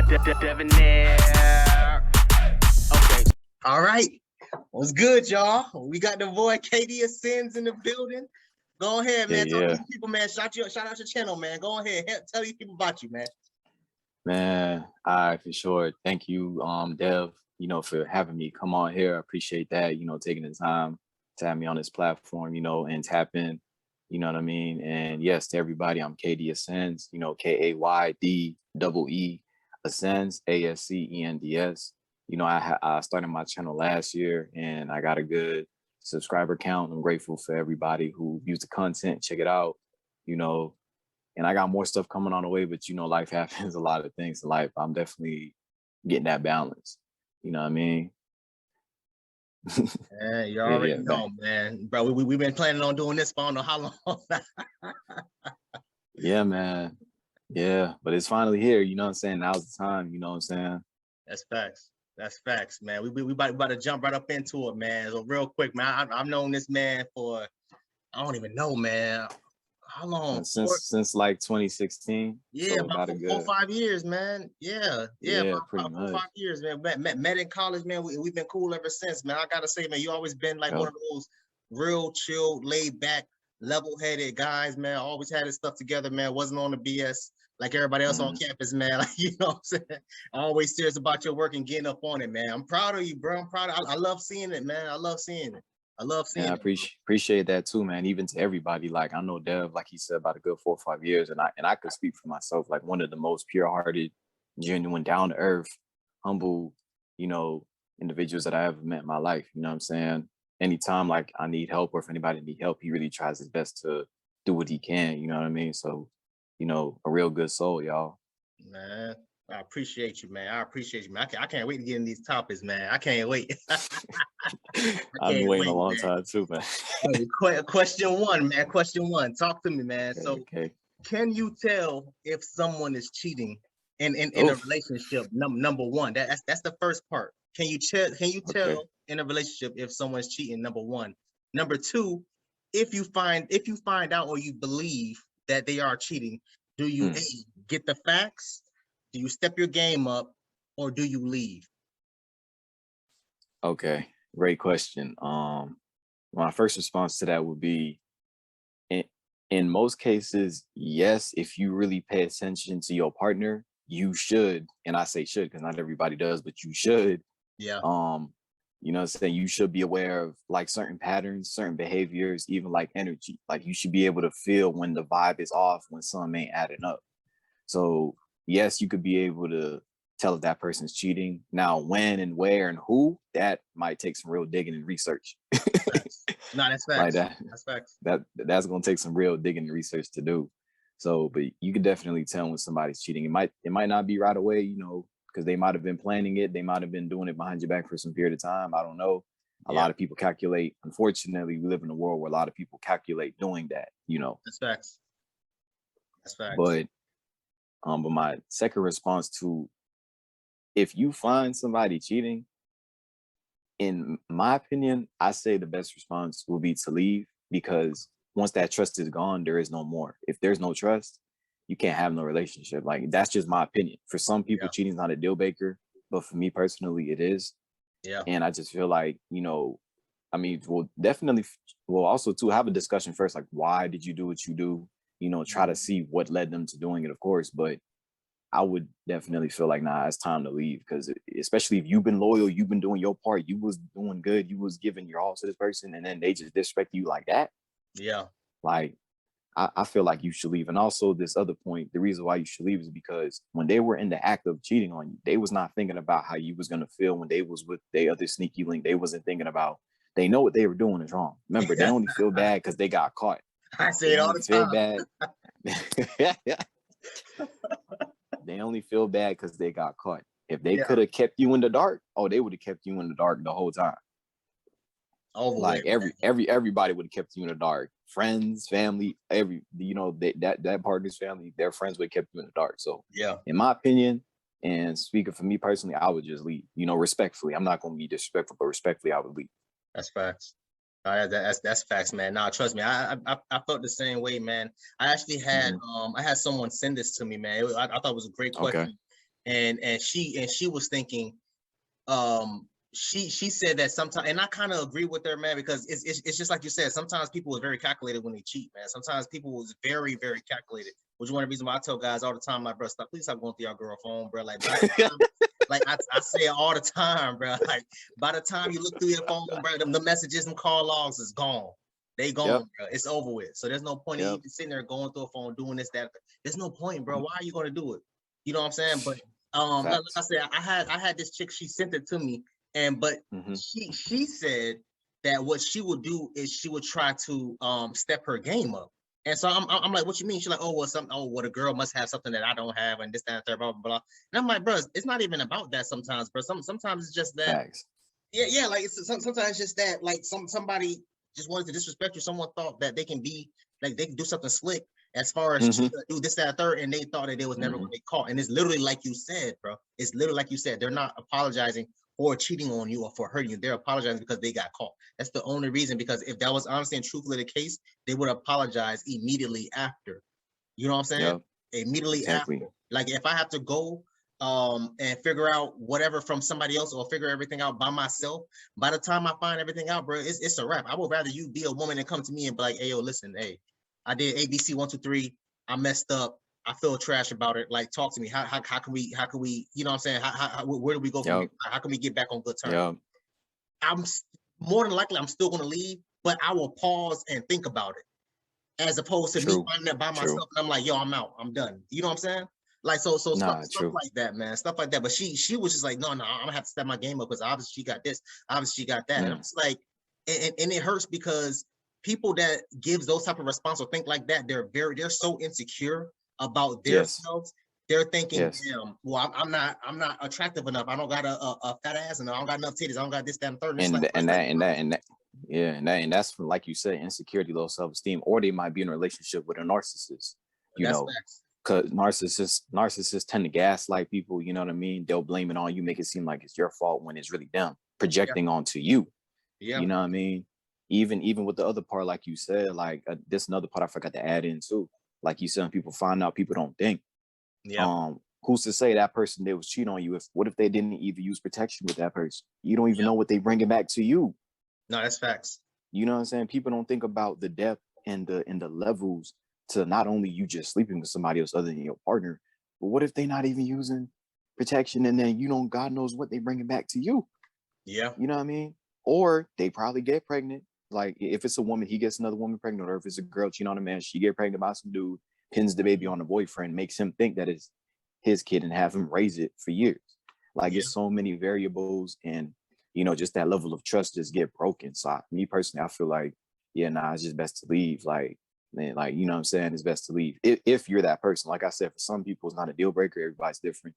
Debonair. Okay. All right. What's good, y'all? We got the boy Kaydee Sins in the building. Go ahead, man. Talk to these people, man. Shout out your channel, man. Go ahead. Tell these people about you, man. Man, for sure. Thank you, Dev, for having me come on here. I appreciate that, taking the time to have me on this platform, and tap in, you know what I mean? And yes, to everybody, I'm Kaydee Ascends, Kaydee Ascends, ASCENDS. I started my channel last year and I got a good subscriber count. I'm grateful for everybody who views the content, check it out, and I got more stuff coming on the way, but life happens, a lot of things in life. I'm definitely getting that balance. You know what I mean? Yeah, you already know, man. Bro, we've been planning on doing this for I don't know how long. Yeah, man. Yeah, but it's finally here. You know what I'm saying? Now's the time. You know what I'm saying? That's facts. That's facts, man. We about to jump right up into it, man. So real quick, man. I've known this man for, I don't even know, man. How long? Since like 2016. Yeah, so about 4 or 5 years, man. Yeah, about 4 or 5 years, man. Met in college, man. We've been cool ever since, man. I gotta say, man, you always been like one of those real chill, laid back, level-headed guys, man. Always had his stuff together, man. Wasn't on the BS like everybody else on campus, man. Like, you know what I'm saying? Always serious about your work and getting up on it, man. I'm proud of you, bro. I'm proud of I love seeing it, man. I love seeing it. I love seeing it. I appreciate that too, man. Even to everybody, like I know Dev, like he said, about a good 4 or 5 years, and I could speak for myself, like one of the most pure-hearted, genuine, down-to-earth, humble, individuals that I ever met in my life. You know what I'm saying? Anytime like I need help or if anybody need help, he really tries his best to do what he can. You know what I mean? So, a real good soul, y'all. Man, I appreciate you, man. I appreciate you, man. I can't wait to get in these topics, man. I can't wait. I've been waiting a long time too, man. Question one, man. Question one. Talk to me, man. Okay. Can you tell if someone is cheating in a relationship? Number one. That's the first part. Can you tell in a relationship if someone's cheating? Number one. Number two, if you find out or you believe that they are cheating, do you A, get the facts? Do you step your game up, or do you leave? Okay, great question. My first response to that would be, in most cases, yes, if you really pay attention to your partner, you should, and I say should because not everybody does, but you should. Yeah. You know what I'm saying? You should be aware of like certain patterns, certain behaviors, even like energy. Like you should be able to feel when the vibe is off, when something ain't adding up. So yes, you could be able to tell if that person's cheating. Now, when and where and who, that might take some real digging and research. No, that's facts. Like that's facts. That's gonna take some real digging and research to do. So, but you could definitely tell when somebody's cheating. It might not be right away, because they might have been planning it. They might have been doing it behind your back for some period of time. I don't know. A lot of people calculate. Unfortunately, we live in a world where a lot of people calculate doing that, That's facts. That's facts. But my second response to, if you find somebody cheating, in my opinion, I say the best response will be to leave, because once that trust is gone, there is no more. If there's no trust, you can't have no relationship. Like, that's just my opinion. For some people, cheating is not a deal breaker, but for me personally, it is. Yeah. And I just feel like, we'll also too have a discussion first, like, why did you do what you do? Try to see what led them to doing it, of course. But I would definitely feel like, nah, it's time to leave, because especially if you've been loyal, you've been doing your part, you was doing good, you was giving your all to this person, and then they just disrespect you like that. Yeah. Like, I feel like you should leave. And also this other point, the reason why you should leave is because when they were in the act of cheating on you, they was not thinking about how you was going to feel when they was with the other sneaky link. They wasn't thinking about, they know what they were doing is wrong. Remember, they only feel bad because they got caught. I say it all the time. Feel bad. They only feel bad because they got caught. If they could have kept you in the dark, they would have kept you in the dark the whole time. Like everybody would have kept you in the dark. Friends, family, that partner's family, their friends would have kept you in the dark. So in my opinion, and speaking for me personally, I would just leave. Respectfully. I'm not going to be disrespectful, but respectfully, I would leave. That's facts. That's facts, man. Nah, trust me, I felt the same way, man. I actually had I had someone send this to me, man. I thought it was a great question. and she was thinking, she said that sometimes, and I kind of agree with her, man, because it's just like you said, sometimes people is very calculated when they cheat, man. Sometimes people is very, very calculated, which is one of the reasons why I tell guys all the time, like, bro, please stop going through your girl phone, bro. Like, by the time, like I say it all the time, bro. Like, by the time you look through your phone, bro, the messages and call logs is gone. They gone, bro. It's over with. So there's no point in even sitting there going through a phone, doing this, that. There's no point, bro. Why are you going to do it? You know what I'm saying? But like I said, I had this chick, she sent it to me, but she said that what she would do is she would try to step her game up. And so I'm like, what you mean? She's like, oh, well, the girl must have something that I don't have, and this, that, and third, blah, blah, blah. And I'm like, bro, it's not even about that sometimes, bro. Sometimes it's just that. Facts. Yeah, like sometimes it's just that, like somebody just wanted to disrespect you. Someone thought that they can be like they can do something slick as far as do this, that, third, and they thought that they was never going to get caught. And it's literally like you said, bro. It's literally like you said. They're not apologizing for cheating on you or for hurting you. They're apologizing because they got caught. That's the only reason. Because if that was honestly and truthfully the case, they would apologize immediately after. You know what I'm saying? Yep. Immediately after. Like if I have to go and figure out whatever from somebody else or figure everything out by myself, by the time I find everything out, bro, it's a wrap. I would rather you be a woman and come to me and be like, hey, yo, listen, hey, I did ABC 1, 2, 3. I messed up. I feel trash about it. Like, talk to me. How can we, you know what I'm saying? Where do we go from here? How can we get back on good terms? I'm more than likely, I'm still going to leave, but I will pause and think about it, as opposed to me finding it by myself. And I'm like, yo, I'm out. I'm done. You know what I'm saying? Like, so stuff like that, man. Stuff like that. But she was just like, no, I'm gonna have to step my game up because obviously she got this, obviously she got that. And I'm just like, and it hurts because people that gives those type of response or think like that, they're so insecure about themselves. They're thinking, damn, well, I'm not attractive enough. I don't got a fat ass, and I don't got enough titties. I don't got this, that, and third. And that's from, like you said, insecurity, low self-esteem, or they might be in a relationship with a narcissist. You know, because narcissists tend to gaslight people. You know what I mean? They'll blame it on you, make it seem like it's your fault when it's really them projecting onto you. You know what I mean? Even with the other part, like you said, like this another part I forgot to add in too. Like you said, when people find out, people don't think. Who's to say that person they was cheating on you? What if they didn't even use protection with that person? You don't even know what they bringing back to you. No, that's facts. You know what I'm saying? People don't think about the depth and the levels to not only you just sleeping with somebody else other than your partner, but what if they not even using protection and then God knows what they bringing back to you? Yeah. You know what I mean? Or they probably get pregnant. Like if it's a woman, he gets another woman pregnant, or if it's a girl cheating on a man, she get pregnant by some dude, pins the baby on the boyfriend, makes him think that it's his kid and have him raise it for years. Like it's so many variables, and just that level of trust just get broken. So me personally, I feel like, it's just best to leave. Like, man, like, you know what I'm saying? It's best to leave. If you're that person. Like I said, for some people, it's not a deal breaker. Everybody's different.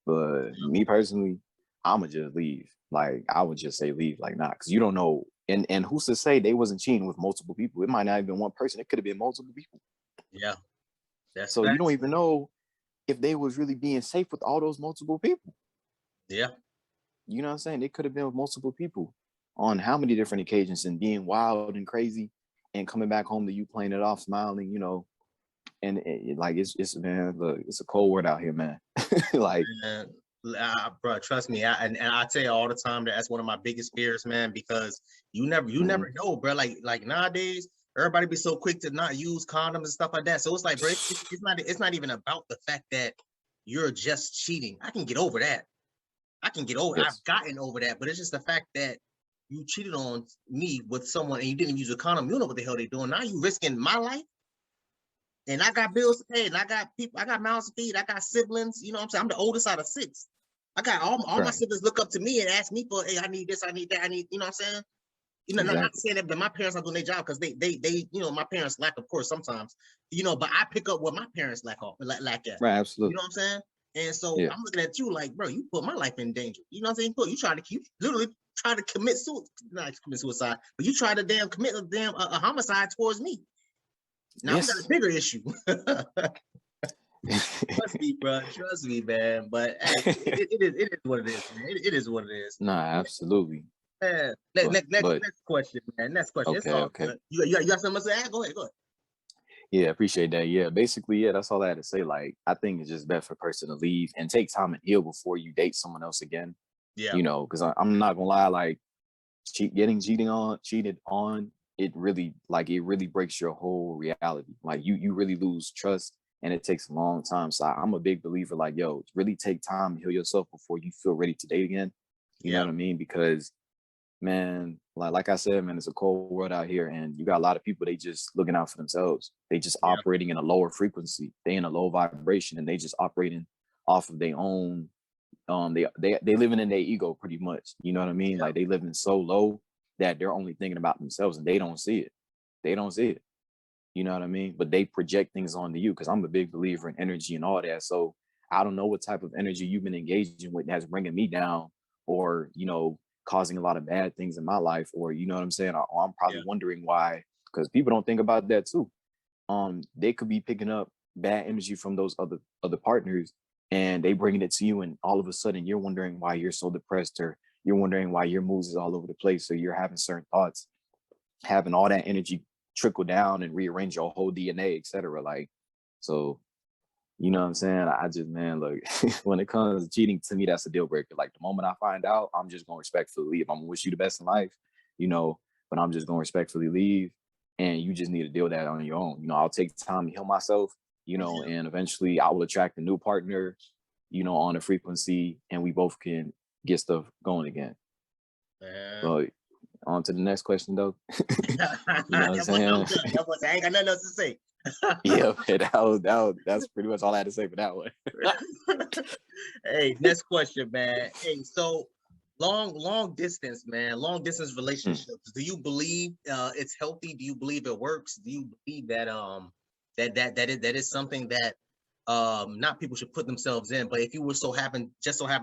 But me personally, I'ma just leave. Like, I would just say leave. Like, nah, because you don't know. And who's to say they wasn't cheating with multiple people? It might not have been one person. It could have been multiple people. Yeah. So you don't even know if they was really being safe with all those multiple people. Yeah. You know what I'm saying? It could have been with multiple people on how many different occasions, and being wild and crazy and coming back home to you playing it off, smiling, and it's man, look, it's a cold word out here, man. Like, bro, trust me. I tell you all the time that that's one of my biggest fears, man, because you never know, bro. Like nowadays, everybody be so quick to not use condoms and stuff like that. So it's like, bro, it's not even about the fact that you're just cheating. I can get over that. I've gotten over that, but it's just the fact that you cheated on me with someone and you didn't use a condom. You know what the hell they're doing. Now you risking my life. And I got bills to pay, and I got people, I got mouths to feed, I got siblings, you know what I'm saying? I'm the oldest out of 6. I got all my siblings look up to me and ask me for, hey, I need this, I need that, I need, you know what I'm saying? Not saying that, but my parents are doing their job because they, my parents lack, of course, sometimes, but I pick up what my parents lack at. Right, absolutely. You know what I'm saying? And so I'm looking at you like, bro, you put my life in danger. You know what I'm saying? You literally try to commit suicide, not commit suicide, but you try to commit a homicide towards me. Now we got a bigger issue. Trust me, bro. Trust me, man. But hey, it is what it is, man. It is what it is. Nah, absolutely. Yeah. Next question, man. Next question. Okay. You got something to add? Go ahead. Yeah, appreciate that. Yeah, basically, yeah, that's all I had to say. Like, I think it's just best for a person to leave and take time and heal before you date someone else again. Yeah, You know, because I'm not gonna lie, like getting cheated on, it really breaks your whole reality. Like you really lose trust, and it takes a long time. So I'm a big believer, like, yo, really take time to heal yourself before you feel ready to date again. You know yeah, what I mean? Because man, like I said, man, it's a cold world out here, and you got a lot of people, they just looking out for themselves. They just yeah, operating in a lower frequency. They in a low vibration, and they just operating off of their own. They living in their ego pretty much. You know what I mean? yeah, Like they living so low that they're only thinking about themselves, and they don't see it. They don't see it. You know what I mean? But they project things onto you, because I'm a big believer in energy and all that. So I don't know what type of energy you've been engaging with that's bringing me down, or causing a lot of bad things in my life, or you know what I'm saying. Or I'm yeah, probably wondering why, because people don't think about that too. They could be picking up bad energy from those other partners, and they bringing it to you, and all of a sudden you're wondering why you're so depressed, or you're wondering why your moods is all over the place, or you're having certain thoughts, having all that energy trickle down and rearrange your whole DNA, etc. Like, so you know what I'm saying? I just, man, look, when it comes to cheating, to me, that's a deal breaker. Like the moment I find out, I'm just gonna respectfully leave. I'm gonna wish you the best in life, you know, but I'm just gonna respectfully leave. And you just need to deal with that on your own. I'll take time to heal myself, yeah, and eventually I will attract a new partner, on a frequency, and we both can get stuff going again. man. So on to the next question though. You know what I'm That saying? was done. I ain't got nothing else to say. Yeah, man, that's pretty much all I had to say for that one. Hey, next question, man. Hey, so long distance, man, long distance Hmm. relationships. Do you believe it's healthy? Do you believe it works? Do you believe that that is something that not people should put themselves in, but if you were just so happen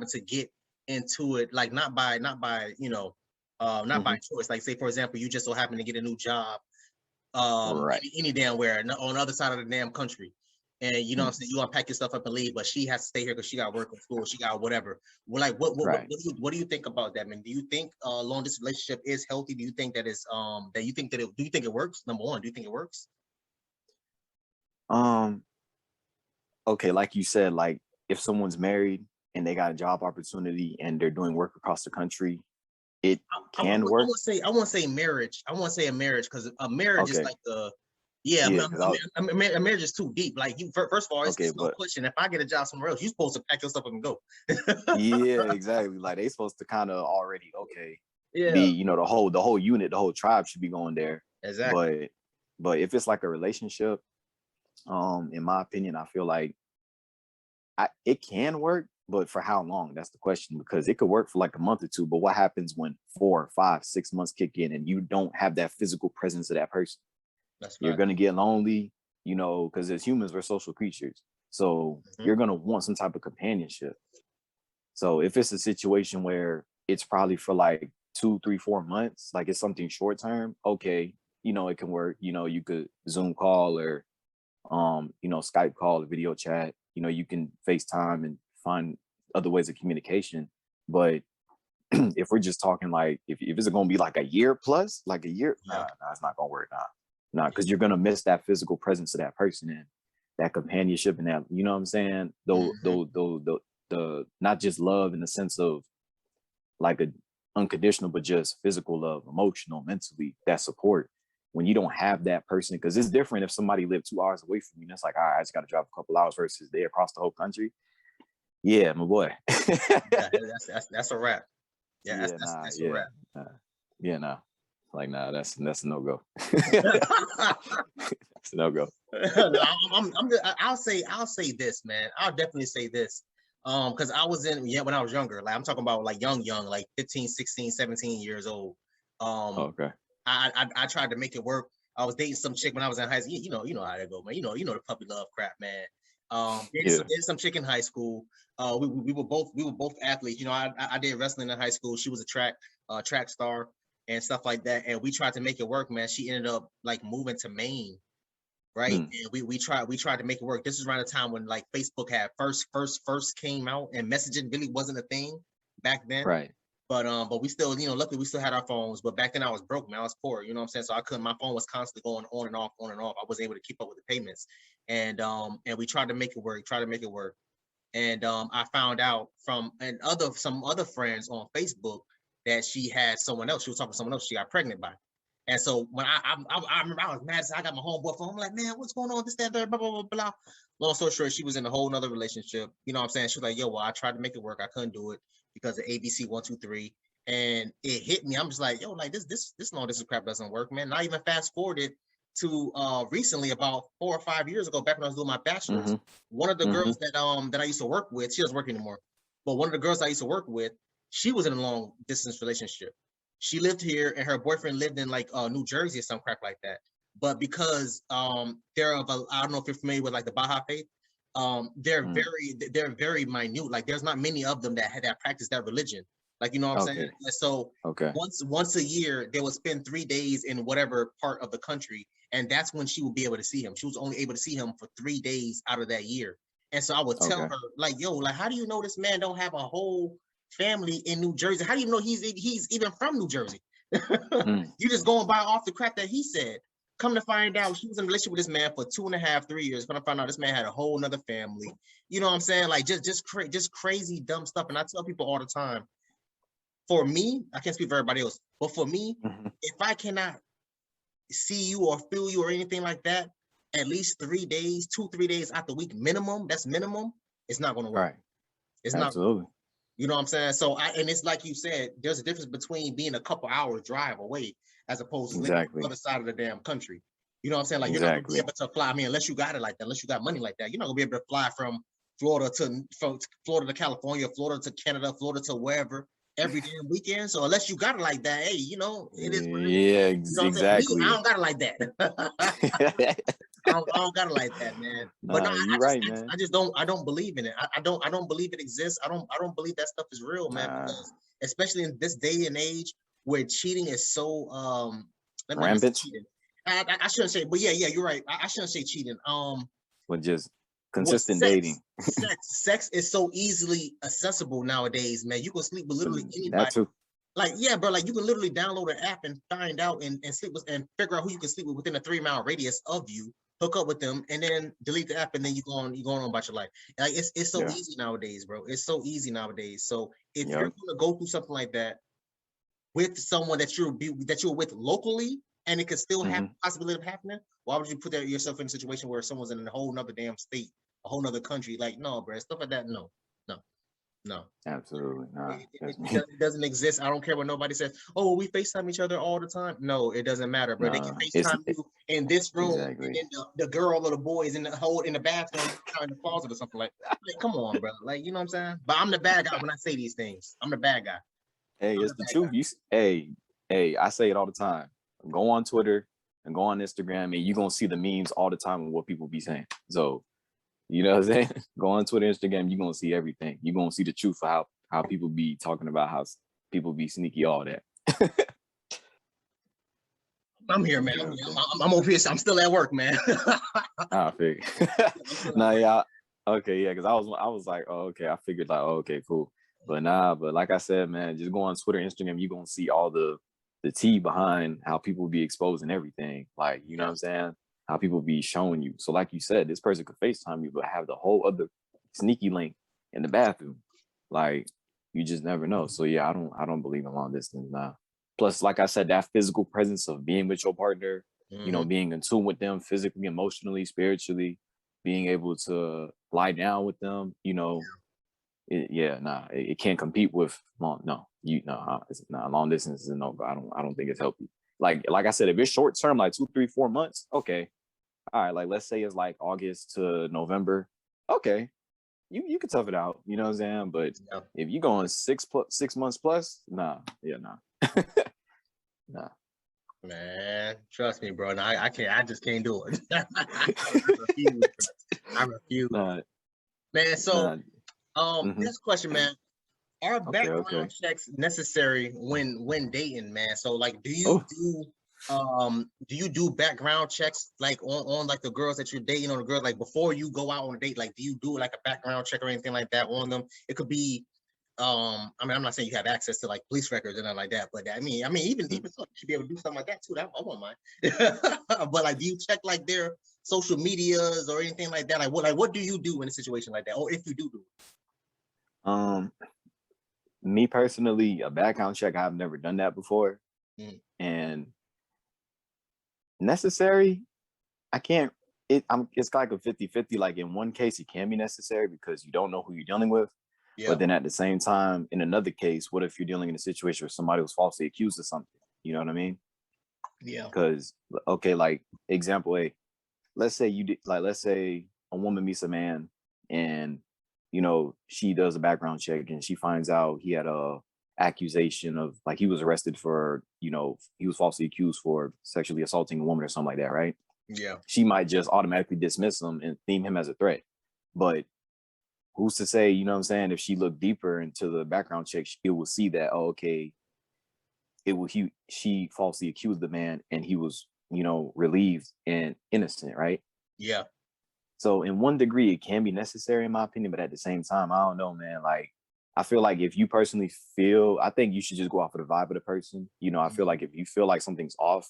to get into it, like not by not by Hmm. choice. Like say for example, you just so happen to get a new job Right. any damn where on the other side of the damn country. And you know what I'm Mm. saying, you unpack your stuff up and leave, but she has to stay here because she got work or school, she got whatever. Well, like Right. what do you think about that, man? Do you think long distance relationship is healthy? Do you think that is that you think that it do you think it works? Number one, do you think it works? Um, okay, like you said, like if someone's married and they got a job opportunity and they're doing work across the country, it I can work. want to say marriage. I want to say a marriage because a marriage is Okay. like the yeah, Yeah, because I was a marriage is too deep. Like you, first of all, okay, it's no but question. If I get a job somewhere else, you're supposed to pack your stuff up and go. yeah, exactly. Like they supposed to kind of already, okay, be, Yeah, the whole unit, the whole tribe should be going there. exactly. But if it's like a relationship, in my opinion, I feel like it can work, but for how long? That's the question, because it could work for like a month or two. But what happens when 4, 5, 6 months kick in and you don't have that physical presence of that person? That's You're fact. gonna get lonely, because as humans, we're social creatures. So Mhm. you're gonna want some type of companionship. So if it's a situation where it's probably for like 2, 3, 4 months, like it's something short term, okay, it can work. You could Zoom call, or Skype call or video chat. You can FaceTime and find other ways of communication. But if we're just talking, like if it's gonna be like a year plus, like a year, Yeah, it's not gonna work. Nah, because you're gonna miss that physical presence of that person, and that companionship, and that, you know what I'm saying? hmm, The not just love in the sense of like a unconditional, but just physical love, emotional, mentally, that support. When you don't have that person, because it's different if somebody lived 2 hours away from you, and it's like, all right, I just got to drive a couple hours, versus they across the whole country. Yeah, my boy. yeah. That's a wrap. Yeah, Yeah, nah, that's a yeah, wrap. nah, yeah, nah. Like, nah, that's a no go. That's a no go. No, I'll say this, man. I'll definitely say this. Because I was when I was younger, like I'm talking about like young, like 15, 16, 17 years old. Um, Okay. I tried to make it work. I was dating some chick when I was in high school. You know how that go, man. You know the puppy love crap, man. Yeah. Dated some chick in high school. We were both athletes. I did wrestling in high school. She was a track star and stuff like that. And we tried to make it work, man. She ended up like moving to Maine, right? Mm, And we tried to make it work. This was around the time when like Facebook had first came out and messaging really wasn't a thing back then. right. But we still, you know, luckily we still had our phones. But back then I was broke, man. I was poor, you know what I'm saying? So I couldn't. My phone was constantly going on and off, on and off. I wasn't able to keep up with the payments, and we tried to make it work. And I found out from some other friends on Facebook that she had someone else. She was talking to someone else. She got pregnant by. And so when I remember I was mad. So I got my homeboy phone. I'm like, man, what's going on? This, that, third, blah, blah, blah, blah. Long story short, she was in a whole nother relationship. You know what I'm saying? She was like, yo, well, I tried to make it work. I couldn't do it because of ABC 123. And it hit me. I'm just like, yo, like this crap doesn't work, man. Not even fast forwarded to recently, about 4 or 5 years ago, back when I was doing my bachelor's. One of the girls that I used to work with, she doesn't work anymore, but one of the girls I used to work with, she was in a long distance relationship. She lived here and her boyfriend lived in like New Jersey or some crap like that. But because they're of I don't know if you're familiar with like the Baha'i faith, they're very minute. Like there's not many of them that practice that religion. Like, you know what I'm saying? And so once a year, they would spend 3 days in whatever part of the country. And that's when she would be able to see him. She was only able to see him for 3 days out of that year. And so I would tell her, like, yo, like, how do you know this man don't have a whole family in New Jersey? How do you know he's even from New Jersey? You just going by off the crap that he said. Come to find out, she was in a relationship with this man for 2.5, 3 years. Come to find out, this man had a whole nother family. You know what I'm saying? Like just crazy dumb stuff. And I tell people all the time, for me, I can't speak for everybody else, but for me, if I cannot see you or feel you or anything like that, at least 3 days, 2-3 days out the week minimum, that's minimum, it's not going to work. Right. It's absolutely not. You know what I'm saying? So and it's like you said, there's a difference between being a couple hours drive away as opposed to living on the other side of the damn country. You know what I'm saying? Like you're not going to be able to fly. I mean, unless you got it like that, unless you got money like that, you're not going to be able to fly from Florida to California, Florida to Canada, Florida to wherever every damn weekend. So unless you got it like that, hey, you know, it is what it is. You know exactly. Me, I don't got it like that. I don't got it like that, man. But no, man. I don't believe in it. I don't believe it exists. I don't believe that stuff is real, man. Because especially in this day and age where cheating is so rampant. I shouldn't say, but yeah, you're right. I shouldn't say cheating. But just consistent dating. Sex is so easily accessible nowadays, man. You can sleep with literally anybody. That too. Like, yeah, bro, like you can literally download an app and find out and sleep with and figure out who you can sleep with within a 3-mile radius of you, hook up with them, and then delete the app, and then you're going on about your life. Like it's so easy nowadays, bro. It's so easy nowadays. So if you're gonna go through something like that with someone that you're with locally, and it could still have possibility of happening, why would you put yourself in a situation where someone's in a whole nother damn state, a whole nother country? Like, no, bro, stuff like that, no. Absolutely not. It doesn't exist. I don't care what nobody says. Oh, we FaceTime each other all the time. No, it doesn't matter, bro. They can FaceTime you in this room, and then the girl or the boy is in the bathroom in the closet or something like that. Like, come on, bro. Like, you know what I'm saying? But I'm the bad guy when I say these things. I'm the bad guy. Hey, it's the truth. Hey, I say it all the time. Go on Twitter and go on Instagram, and you're gonna see the memes all the time of what people be saying. So, you know what I'm saying? Go on Twitter, Instagram, you're gonna see everything. You're gonna see the truth of how people be talking about how people be sneaky, all that. I'm here, man. I'm over here. I'm still at work, man. I figured. Because I was like, oh, okay. I figured like, oh, okay, cool. But like I said, man, just go on Twitter, Instagram, you're gonna see all the tea behind how people be exposing everything. Like, you know what I'm saying? How people be showing you. So like you said, this person could FaceTime you, but have the whole other sneaky link in the bathroom. Like, you just never know. So yeah, I don't believe in long distance now. Plus, like I said, that physical presence of being with your partner, you know, being in tune with them physically, emotionally, spiritually, being able to lie down with them, you know, it can't compete with long distance is no. I don't think it's healthy. Like I said, if it's short term, like 2, 3, 4 months, okay, all right. Like let's say it's like August to November, okay, you can tough it out. You know what I'm saying? But if you going 6 months plus, nah. Nah. Man, trust me, bro. Nah, I can't. I just can't do it. I refuse. Nah. Man, so this question, man. Are background checks necessary when dating, man? So like, do you do background checks like on like the girls that you're dating, on the girls like before you go out on a date? Like, do you do like a background check or anything like that on them? It could be I mean, I'm not saying you have access to like police records and nothing like that, but I mean, even so, you should be able to do something like that too. That I won't mind. But like, do you check like their social medias or anything like that? Like, what do you do in a situation like that, or if you do it? Me personally, a background check, I've never done that before, and necessary, I can't. It's like a 50-50. Like in one case, it can be necessary because you don't know who you're dealing with. Yeah. But then at the same time, in another case, what if you're dealing in a situation where somebody was falsely accused of something? You know what I mean? Yeah. Because, okay, like example A, let's say a woman meets a man and, you know, she does a background check and she finds out he had a accusation of, like, he was arrested for, you know, he was falsely accused for sexually assaulting a woman or something like that, right? Yeah. She might just automatically dismiss him and deem him as a threat. But who's to say, you know what I'm saying, if she looked deeper into the background check, it will see that, oh, okay, she falsely accused the man and he was, you know, relieved and innocent, right? Yeah. So in one degree, it can be necessary in my opinion, but at the same time, I don't know, man. Like, I feel like if you personally feel, I think you should just go off of the vibe of the person. You know, I feel like if you feel like something's off,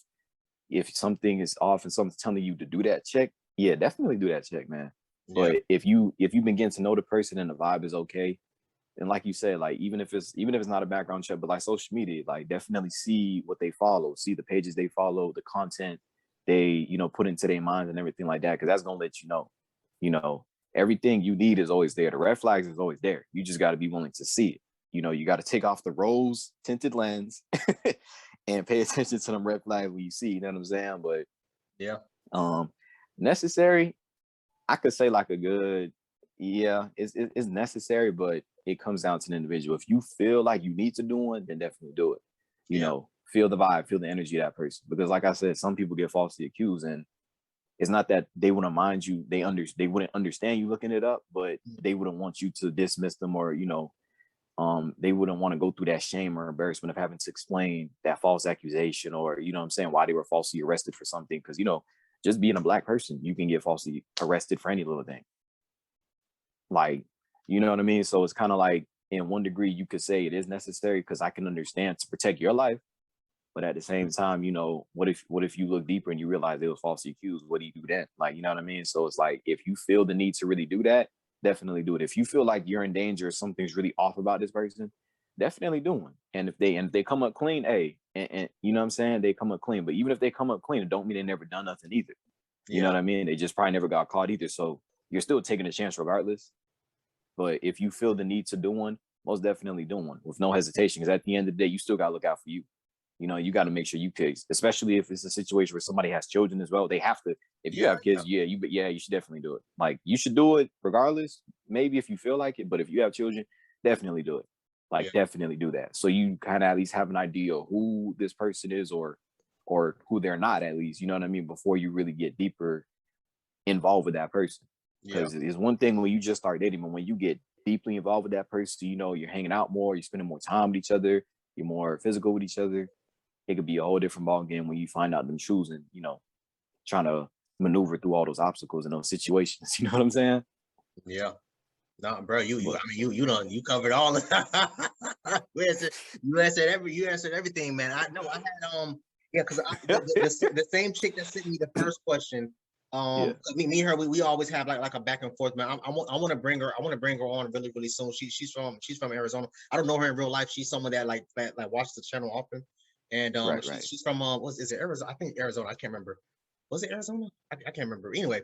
if something is off and something's telling you to do that check, yeah, definitely do that check, man. Yeah. But if you've been getting to know the person and the vibe is okay, and like you said, like even if it's not a background check, but like social media, like definitely see what they follow, see the pages they follow, the content they, you know, put into their minds and everything like that, because that's gonna let you know, everything you need is always there. The red flags is always there. You just got to be willing to see it. You know, you got to take off the rose tinted lens and pay attention to them red flags when you see. You know what I'm saying? But yeah, necessary, I could say like a good, yeah, it's necessary, but it comes down to the individual. If you feel like you need to do one, then definitely do it. You know, feel the vibe, feel the energy of that person. Because like I said, some people get falsely accused, and it's not that they wouldn't mind you, they wouldn't understand you looking it up, but they wouldn't want you to dismiss them, or, you know, they wouldn't want to go through that shame or embarrassment of having to explain that false accusation, or, you know what I'm saying, why they were falsely arrested for something. Because, you know, just being a Black person, you can get falsely arrested for any little thing. Like, you know what I mean? So it's kind of like, in one degree, you could say it is necessary because I can understand to protect your life. But at the same time, you know, what if you look deeper and you realize they was falsely accused? What do you do then? Like, you know what I mean? So it's like, if you feel the need to really do that, definitely do it. If you feel like you're in danger or something's really off about this person, definitely do one. And if they come up clean, hey, and you know what I'm saying, they come up clean. But even if they come up clean, it don't mean they never done nothing either. You know what I mean? They just probably never got caught either. So you're still taking a chance regardless. But if you feel the need to do one, most definitely do one with no hesitation. Because at the end of the day, you still got to look out for you. You know, you got to make sure you kids, especially if it's a situation where somebody has children as well. They have to. If you have kids, you should definitely do it. Like, you should do it regardless. Maybe if you feel like it, but if you have children, definitely do it. Like, definitely do that. So you kind of at least have an idea of who this person is, or who they're not, at least. You know what I mean? Before you really get deeper involved with that person. Because it's one thing when you just start dating, but when you get deeply involved with that person, you know, you're hanging out more, you're spending more time with each other, you're more physical with each other. It could be a whole different ball game when you find out them truths and, you know, trying to maneuver through all those obstacles and those situations. You know what I'm saying? Yeah. No, bro, you covered all of you answered everything, man. I know I had because the same chick that sent me the first question. Me and her, we always have like a back and forth, man. I want to bring her on really, really soon. She's from Arizona. I don't know her in real life. She's someone that like watches the channel often. And she's from is it Arizona? I think Arizona. I can't remember. Was it Arizona? I can't remember. Anyway,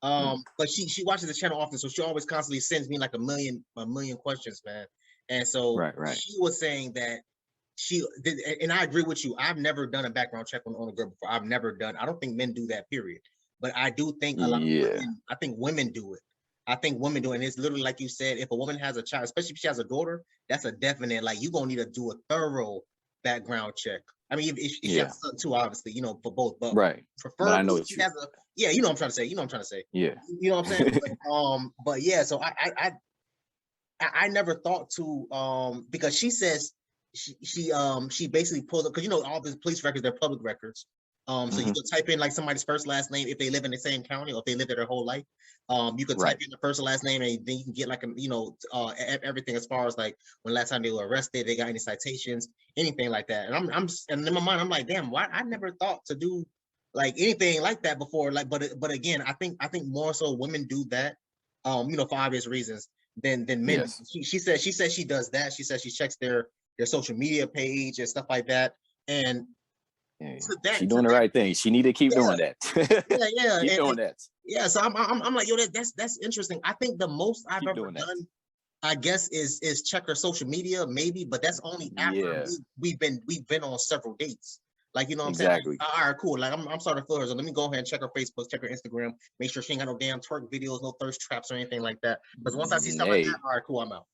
but she watches the channel often, so she always constantly sends me like a million questions, man. And so she was saying that she did, and I agree with you. I've never done a background check on a girl before. I've never done. I don't think men do that. Period. But I do think a lot of women. I think women do it. I think women do it. And it's literally like you said. If a woman has a child, especially if she has a daughter, that's a definite. Like, you're gonna need to do a thorough background check. I mean, if she has a son too, obviously, you know, for both, but preferably, I know what she has a you know what I'm trying to say. You know what I'm trying to say. Yeah. You know what I'm saying? But yeah, so I never thought to because she says she basically pulled up, because you know all the police records, they're public records. So you could type in like somebody's first last name if they live in the same county or if they lived there their whole life. You could type in the first and last name, and then you can get like everything as far as like when last time they were arrested, they got any citations, anything like that. And and in my mind, I'm like, damn, why I never thought to do like anything like that before. Like, but again, I think more so women do that, for obvious reasons than men. Yes. She said she does that. She says she checks their social media page and stuff like that. And she doing the right thing. She need to keep doing that. Keep doing that. Yeah, so I'm like, yo, that's interesting. I think the most I've ever done, I guess, is check her social media, maybe, but that's only after we've been on several dates. Like, you know what I'm saying? Like, all right, cool. Like, I'm starting to feel her. So let me go ahead and check her Facebook, check her Instagram, make sure she ain't got no damn twerk videos, no thirst traps or anything like that. Because once I see stuff like that, all right, cool, I'm out.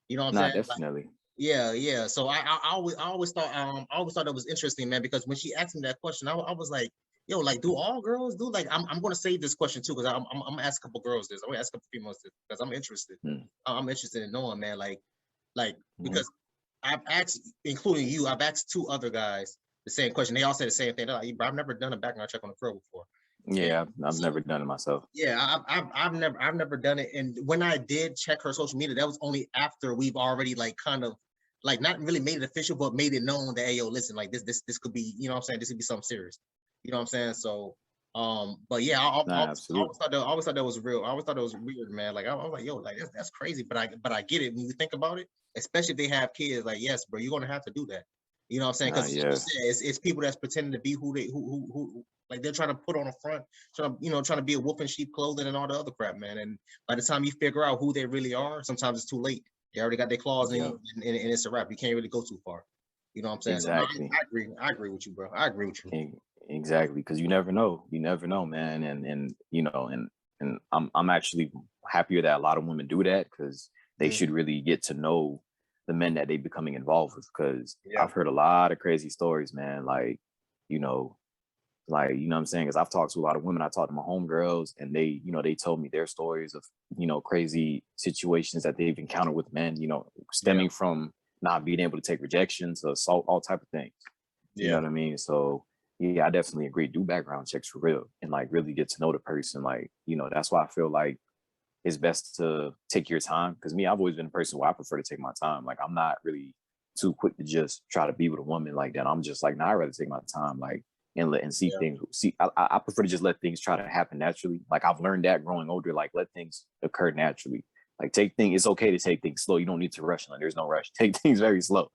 You know what I'm saying? Definitely. Like, yeah. So I always thought that was interesting, man, because when she asked me that question, I was like, yo, like, do all girls do? Like, I'm gonna save this question too, because I'm gonna ask a couple girls this. I'm gonna ask a couple females this because I'm interested. I'm interested in knowing, man, like because I've asked, including you, I've asked 2 other guys the same question. They all say the same thing. They're like, I've never done a background check on a girl before. Yeah, I've never done it myself. Yeah, I've never done it. And when I did check her social media, that was only after we've already like kind of like not really made it official, but made it known that, hey, yo, listen, like this could be, you know what I'm saying, this could be something serious. You know what I'm saying? So but yeah, I always thought that was real. I always thought it was weird, man. Like I was like, yo, like that's crazy. But I get it when you think about it, especially if they have kids. Like, yes, bro, you're gonna have to do that. You know what I'm saying? Because it's people that's pretending to be who like they're trying to put on a front, trying to be a wolf in sheep clothing and all the other crap, man. And by the time you figure out who they really are, sometimes it's too late. They already got their claws in you, and it's a wrap. You can't really go too far. You know what I'm saying? Exactly. So I agree with you, bro. I agree with you. Exactly, because you never know, man, and and I'm actually happier that a lot of women do that, because they should really get to know the men that they becoming involved with, because I've heard a lot of crazy stories, man. Like, you know what I'm saying? Because I've talked to a lot of women. I talked to my homegirls, and they told me their stories of, crazy situations that they've encountered with men, stemming from not being able to take rejection to assault, all type of things. You know what I mean? So yeah, I definitely agree. Do background checks for real, and like really get to know the person. Like, that's why I feel like it's best to take your time. Because me, I've always been a person where I prefer to take my time. Like, I'm not really too quick to just try to be with a woman like that. I'm just like, nah, I'd rather take my time, like, and see things. I prefer to just let things try to happen naturally. Like, I've learned that growing older, like, let things occur naturally. Like, it's okay to take things slow. You don't need to rush. Like, there's no rush. Take things very slow.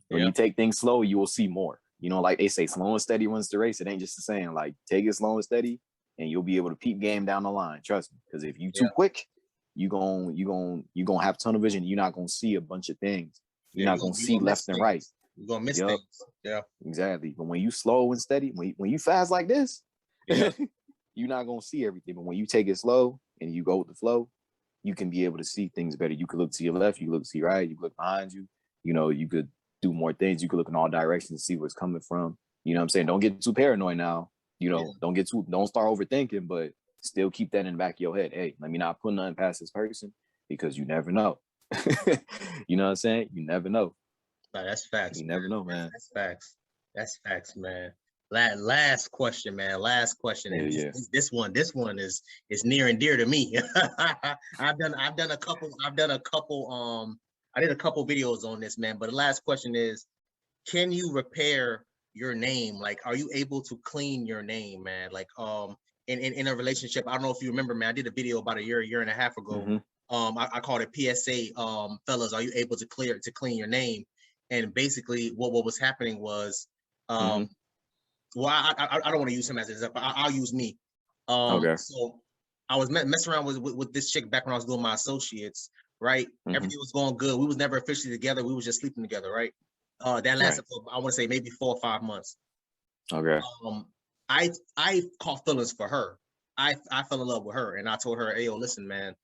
When you take things slow, you will see more. Like they say, slow and steady wins the race. It ain't just the saying. Like, take it slow and steady, and you'll be able to peep game down the line. Trust me. Because if you too quick, you gonna have tunnel vision. You're not gonna see a bunch of things. You're not gonna see left and right. You're gonna miss things. Yeah, exactly. But when you slow and steady, when you fast like this, you're not gonna see everything. But when you take it slow and you go with the flow, you can be able to see things better. You could look to your left, you look to your right, you look behind you. You could do more things. You could look in all directions and see where it's coming from. You know what I'm saying? Don't get too paranoid now. Don't start overthinking, but still keep that in the back of your head. Hey, let me not put nothing past this person, because you never know. You know what I'm saying? You never know. No, that's facts. You never know, man. That's facts. That's facts, man. Last question, man. Last question. And this one is near and dear to me. I did a couple videos on this, man. But the last question is, can you repair your name? Like, are you able to clean your name, man? Like, in a relationship, I don't know if you remember, man, I did a video about a year and a half ago. I called it PSA, fellas, are you able to clean your name? And basically what was happening was, well, I don't want to use him as an example. I'll use me. So I was messing around with this chick back when I was doing my associates, right? Everything was going good. We was never officially together. We was just sleeping together, right? That lasted for, I want to say, maybe 4 or 5 months. Okay. I caught feelings for her. I fell in love with her, and I told her, hey, yo, listen, man,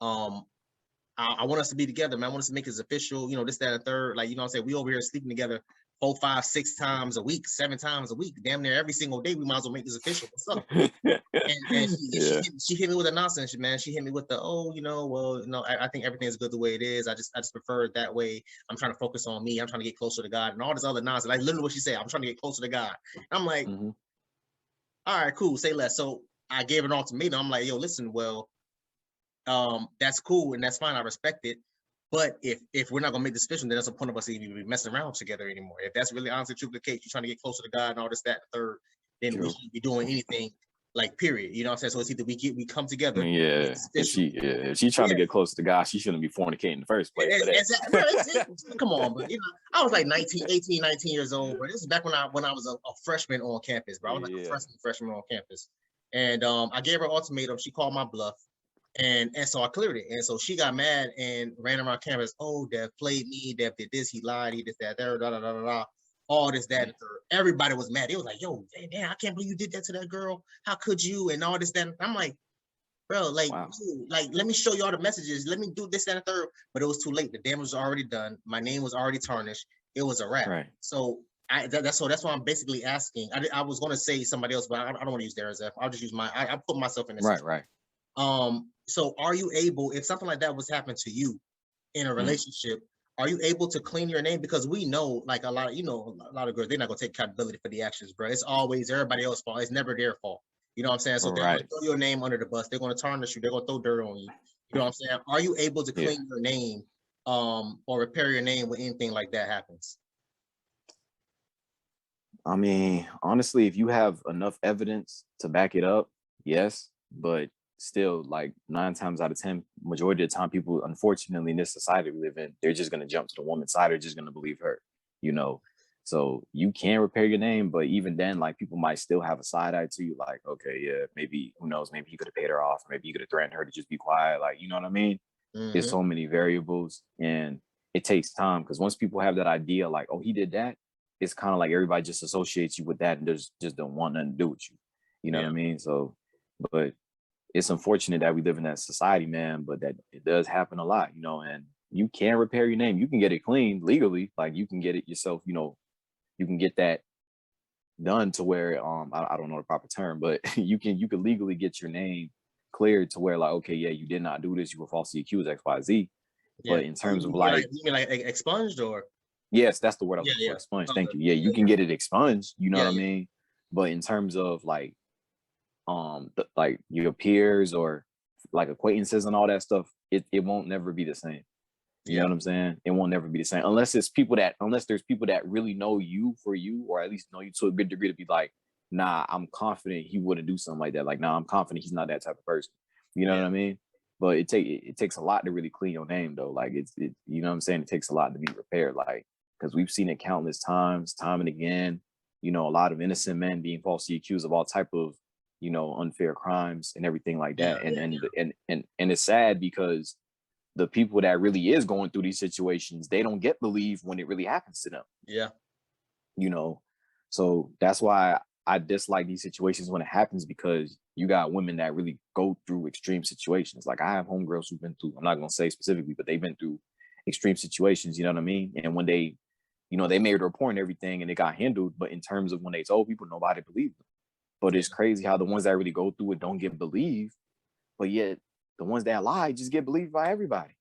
I want us to be together, man. I want us to make this official, this, that, and third. Like, you know what I'm saying? We over here sleeping together 4, 5, 6 times a week, 7 times a week, damn near every single day. We might as well make this official. What's up? and she hit me with the nonsense, man. She hit me with the, I think everything's good the way it is. I just prefer it that way. I'm trying to focus on me. I'm trying to get closer to God and all this other nonsense. Like, literally what she said, I'm trying to get closer to God. I'm like, all right, cool, say less. So I gave an ultimatum. I'm like, yo, listen, well, that's cool and that's fine. I respect it. But if we're not gonna make this official, then that's the point of us even be messing around together anymore. If that's really honestly true the case, you're trying to get closer to God and all this, that, third, then we shouldn't be doing anything. Like, period. You know what I'm saying? So it's either we come together. Yeah, if she's trying to get close to God, she shouldn't be fornicating in the first place. Come on, but I was like 18, 19 years old, bro. This is back when I was a freshman on campus, bro. I was like a freshman on campus. And I gave her an ultimatum. She called my bluff. And so I cleared it. And so she got mad and ran around campus. Oh, Dev played me. Dev did this. He lied. He did that. Da, da, da, da, da. All this, that, and third. Everybody was mad. It was like, yo, damn, I can't believe you did that to that girl. How could you? And all this, that. I'm like, bro, like, like, let me show you all the messages. Let me do this, that, and third. But it was too late. The damage was already done. My name was already tarnished. It was a wrap. Right. So that's why I'm basically asking. I was going to say somebody else, but I don't want to use theirs. I'll just use mine. I put myself in this. Right. So are you able, if something like that was happening to you in a relationship, are you able to clean your name? Because we know, like, a lot of girls, they're not gonna take accountability for the actions, bro. It's always everybody else's fault. It's never their fault. You know what I'm saying? So they're gonna throw your name under the bus. They're gonna tarnish you. They're gonna throw dirt on you. You know what I'm saying? Are you able to clean your name, or repair your name when anything like that happens? I mean, honestly, if you have enough evidence to back it up, yes, but still, like 9 times out of 10, majority of the time, people, unfortunately, in this society we live in, they're just going to jump to the woman's side. They're just going to believe her, so you can repair your name, but even then, like, people might still have a side eye to you, like, okay, yeah, maybe, who knows, maybe he could have paid her off, maybe he could have threatened her to just be quiet, like, you know what I mean? There's so many variables, and it takes time, because once people have that idea, like, oh, he did that, it's kind of like everybody just associates you with that and just don't want nothing to do with you. You know what I mean? So, but it's unfortunate that we live in that society, man, but that it does happen a lot, and you can repair your name. You can get it cleaned legally. Like, you can get it yourself, you can get that done to where, I don't know the proper term, but you can legally get your name cleared to where, like, okay, yeah, you did not do this. You were falsely accused, X, Y, Z. Yeah. But in terms of like, you mean like expunged, or? Yes, that's the word I was looking for, expunged. Thank you. Yeah, you can get it expunged, you know what I mean? But in terms of like, like your peers or like acquaintances and all that stuff, it won't never be the same. You know what I'm saying? It won't never be the same unless there's people that really know you for you, or at least know you to a good degree to be like, nah, I'm confident he wouldn't do something like that. Like, nah, I'm confident he's not that type of person. You know what I mean? But it takes a lot to really clean your name, though. Like, it you know what I'm saying? It takes a lot to be repaired. Like, because we've seen it countless times, time and again. A lot of innocent men being falsely accused of all type of unfair crimes and everything like that. And it's sad because the people that really is going through these situations, they don't get believed when it really happens to them. Yeah. So that's why I dislike these situations when it happens, because you got women that really go through extreme situations. Like, I have homegirls who've been through, I'm not going to say specifically, but they've been through extreme situations, you know what I mean? And when they, they made a report and everything and it got handled, but in terms of when they told people, nobody believed them. But it's crazy how the ones that really go through it don't get believed, but yet the ones that lie just get believed by everybody.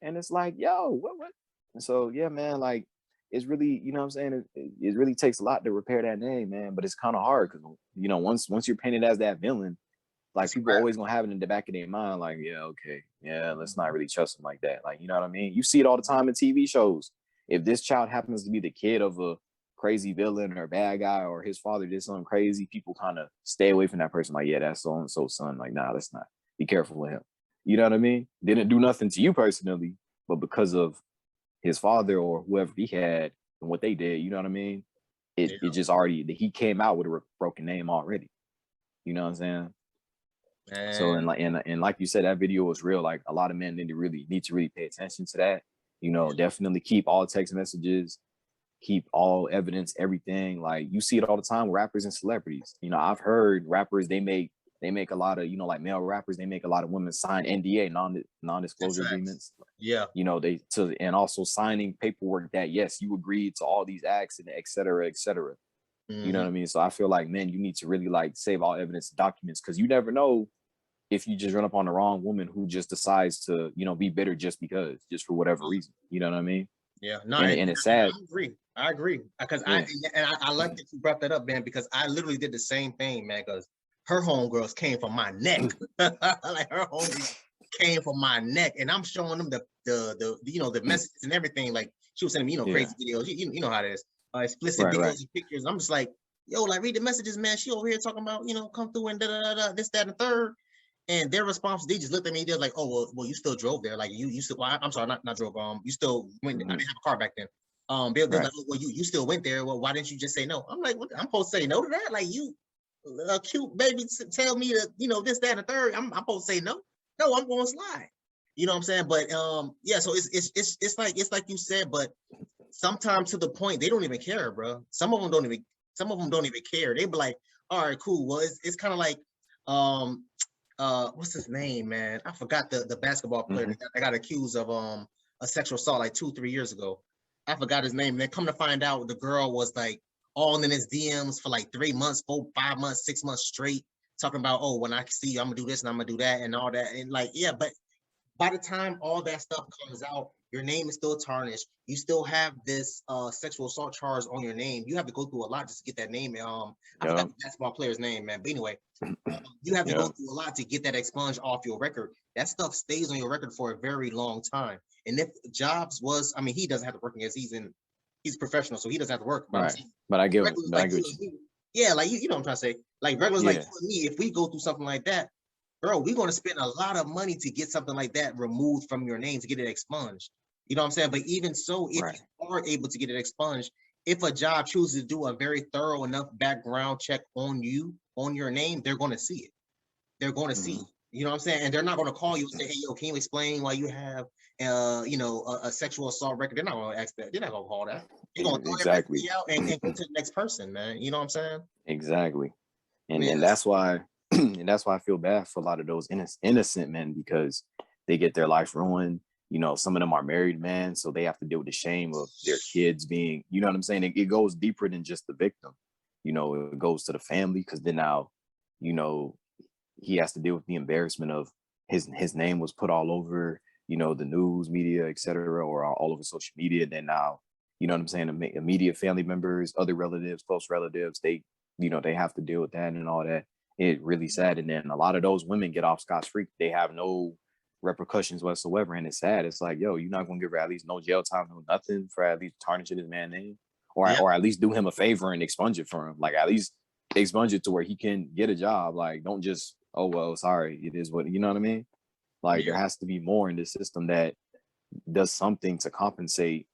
And it's like, yo, what? And so, yeah, man, like, it's really, you know what I'm saying? It really takes a lot to repair that name, man. But it's kind of hard because, once you're painted as that villain, like, people always gonna have it in the back of their mind, like, yeah, okay, yeah, let's not really trust them like that. Like, you know what I mean? You see it all the time in TV shows. If this child happens to be the kid of a crazy villain or bad guy, or his father did something crazy, people kind of stay away from that person. Like, yeah, that's so-and-so son. Like, nah, let's not. Be careful with him. You know what I mean? Didn't do nothing to you personally, but because of his father or whoever he had and what they did, you know what I mean? It just already, he came out with a broken name already. You know what I'm saying? Man. So, and like you said, that video was real. Like, a lot of men need to really pay attention to that. Definitely keep all text messages, keep all evidence, everything. Like, you see it all the time with rappers and celebrities. I've heard rappers, they make a lot of, like, male rappers, they make a lot of women sign NDA, non-disclosure agreements. Yeah. And also signing paperwork that, yes, you agreed to all these acts and et cetera, et cetera. You know what I mean? So I feel like, man, you need to really, like, save all evidence and documents, because you never know if you just run up on the wrong woman who just decides to, be bitter just for whatever reason. You know what I mean? Yeah. No, and it's sad. I agree, because I like that you brought that up, man, because I literally did the same thing, man, because her homegirls came from my neck. Like her homegirls came from my neck, and I'm showing them the the messages and everything. Like she was sending me, crazy videos. You know how it is, explicit videos and pictures. I'm just like, yo, like read the messages, man. She over here talking about, come through and this, that, and the third. And their response, they just looked at me. They're like, "Oh, well, you still drove there? Like you still? Well, I'm sorry, not drove. You still went. I didn't have a car back then. They're like, oh, well, you still went there. Well, why didn't you just say no? I'm like, what? I'm supposed to say no to that? Like you, a cute baby, tell me to, this, that, and the third. I'm supposed to say no. No, I'm going to slide. You know what I'm saying? But yeah. So it's like you said, but sometimes to the point they don't even care, bro. Some of them don't even care. They be like, all right, cool. Well, it's kind of like what's his name, man? I forgot the basketball player that got accused of a sexual assault like 2-3 years ago. I forgot his name. And then come to find out, the girl was like all in his DMs for like 3 months, 4, 5 months, 6 months straight, talking about, oh, when I see you, I'm gonna do this and I'm gonna do that and all that. And like, yeah, but by the time all that stuff comes out, your name is still tarnished. You still have this sexual assault charge on your name. You have to go through a lot just to get that name. I forgot the basketball player's name, man. But anyway, you have to go through a lot to get that expunged off your record. That stuff stays on your record for a very long time. And if Jobs was, I mean, he doesn't have to work because he's professional, so he doesn't have to work. Right. But I get what you. Yeah, like you know what I'm trying to say. Like regulars like you and me, if we go through something like that, bro, we're going to spend a lot of money to get something like that removed from your name, to get it expunged. You know what I'm saying? But even so, if you are able to get it expunged, if a job chooses to do a very thorough enough background check on you, on your name, they're going to see it. They're going to see it. You know what I'm saying? And they're not going to call you and say, hey, yo, can you explain why you have, a sexual assault record? They're not going to ask that. They're not going to call that. They're going to throw everything out and go to the next person, man. You know what I'm saying? Exactly. And that's why and that's why I feel bad for a lot of those innocent men, because they get their life ruined. Some of them are married men, so they have to deal with the shame of their kids being, you know what I'm saying? It goes deeper than just the victim. It goes to the family, because then now, he has to deal with the embarrassment of his name was put all over, the news, media, etc., or all over social media. Then now, you know what I'm saying? Immediate family members, other relatives, close relatives, they have to deal with that and all that. It really sad. And then a lot of those women get off scot-free. They have no repercussions whatsoever. And it's sad. It's like, yo, you're not going to give her at least no jail time, no nothing, for at least tarnishing his man's name, or at least do him a favor and expunge it for him. Like, at least expunge it to where he can get a job. Like, don't just, oh, well, sorry, it is what, you know what I mean? Like, there has to be more in this system that does something to compensate,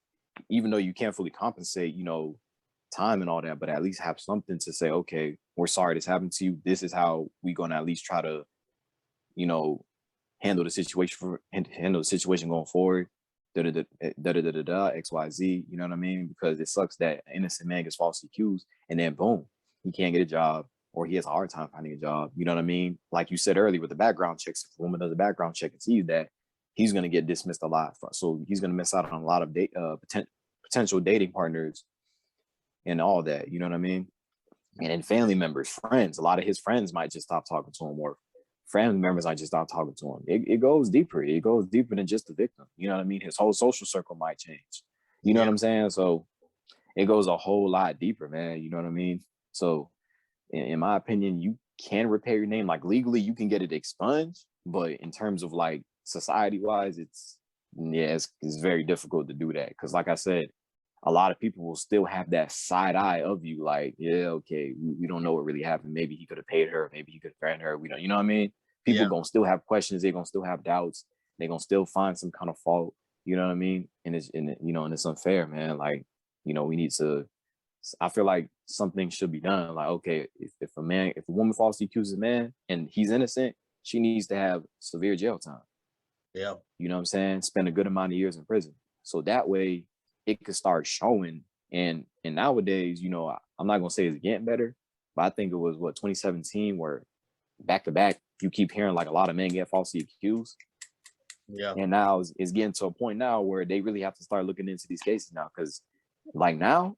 even though you can't fully compensate, time and all that, but at least have something to say, okay, we're sorry this happened to you. This is how we're going to at least try to, handle the situation going forward. XYZ, you know what I mean? Because it sucks that an innocent man gets falsely accused and then boom, he can't get a job, or he has a hard time finding a job. You know what I mean? Like you said earlier with the background checks, if a woman does a background check and sees that, he's going to get dismissed a lot. So he's going to miss out on a lot of potential dating partners and all that, you know what I mean? And then family members, friends, a lot of his friends might just stop talking to him, or family members might just stop talking to him. It goes deeper. It goes deeper than just the victim. You know what I mean? His whole social circle might change. You know what I'm saying? So it goes a whole lot deeper, man. You know what I mean? So in my opinion, you can repair your name. Like, legally, you can get it expunged. But in terms of like society-wise, it's very difficult to do that. Because like I said, a lot of people will still have that side eye of you, like, yeah, okay, we don't know what really happened. Maybe he could have paid her. Maybe he could have threatened her. We don't, you know what I mean? People gonna still have questions. They're gonna still have doubts. They're gonna still find some kind of fault. You know what I mean? And it's unfair, man. Like, we need to. I feel like something should be done. Like, okay, if a woman falsely accuses a man and he's innocent, she needs to have severe jail time. Yeah. You know what I'm saying? Spend a good amount of years in prison. So that way it could start showing. And nowadays, I'm not gonna say it's getting better, but I think it was 2017 where back to back you keep hearing like a lot of men get falsely accused. Yeah. And now it's getting to a point now where they really have to start looking into these cases now, because like now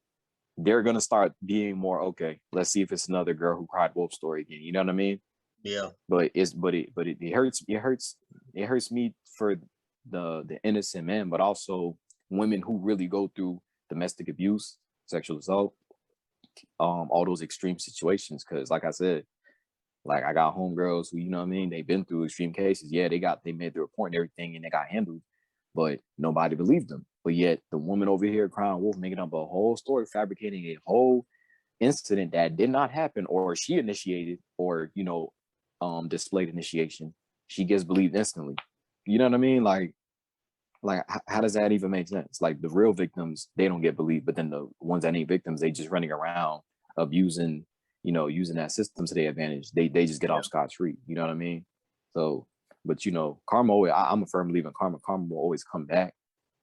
they're gonna start being more, okay, let's see if it's another girl who cried wolf story again. You know what I mean? Yeah. But it hurts me for the innocent men, but also women who really go through domestic abuse sexual assault, all those extreme situations. Because like I said, like I got homegirls who, you know what I mean, they've been through extreme cases. Yeah, they made the report and everything and they got handled, but nobody believed them. But yet the woman over here crying wolf, making up a whole story, fabricating a whole incident that did not happen, or she initiated, or, you know, displayed initiation, she gets believed instantly. You know what I mean? Like how does that even make sense? Like the real victims, they don't get believed, but then the ones that ain't victims, they just running around abusing, you know, using that system to their advantage. They just get off scot-free. You know what I mean? So, but you know, karma, I'm a firm believer in karma. Karma will always come back,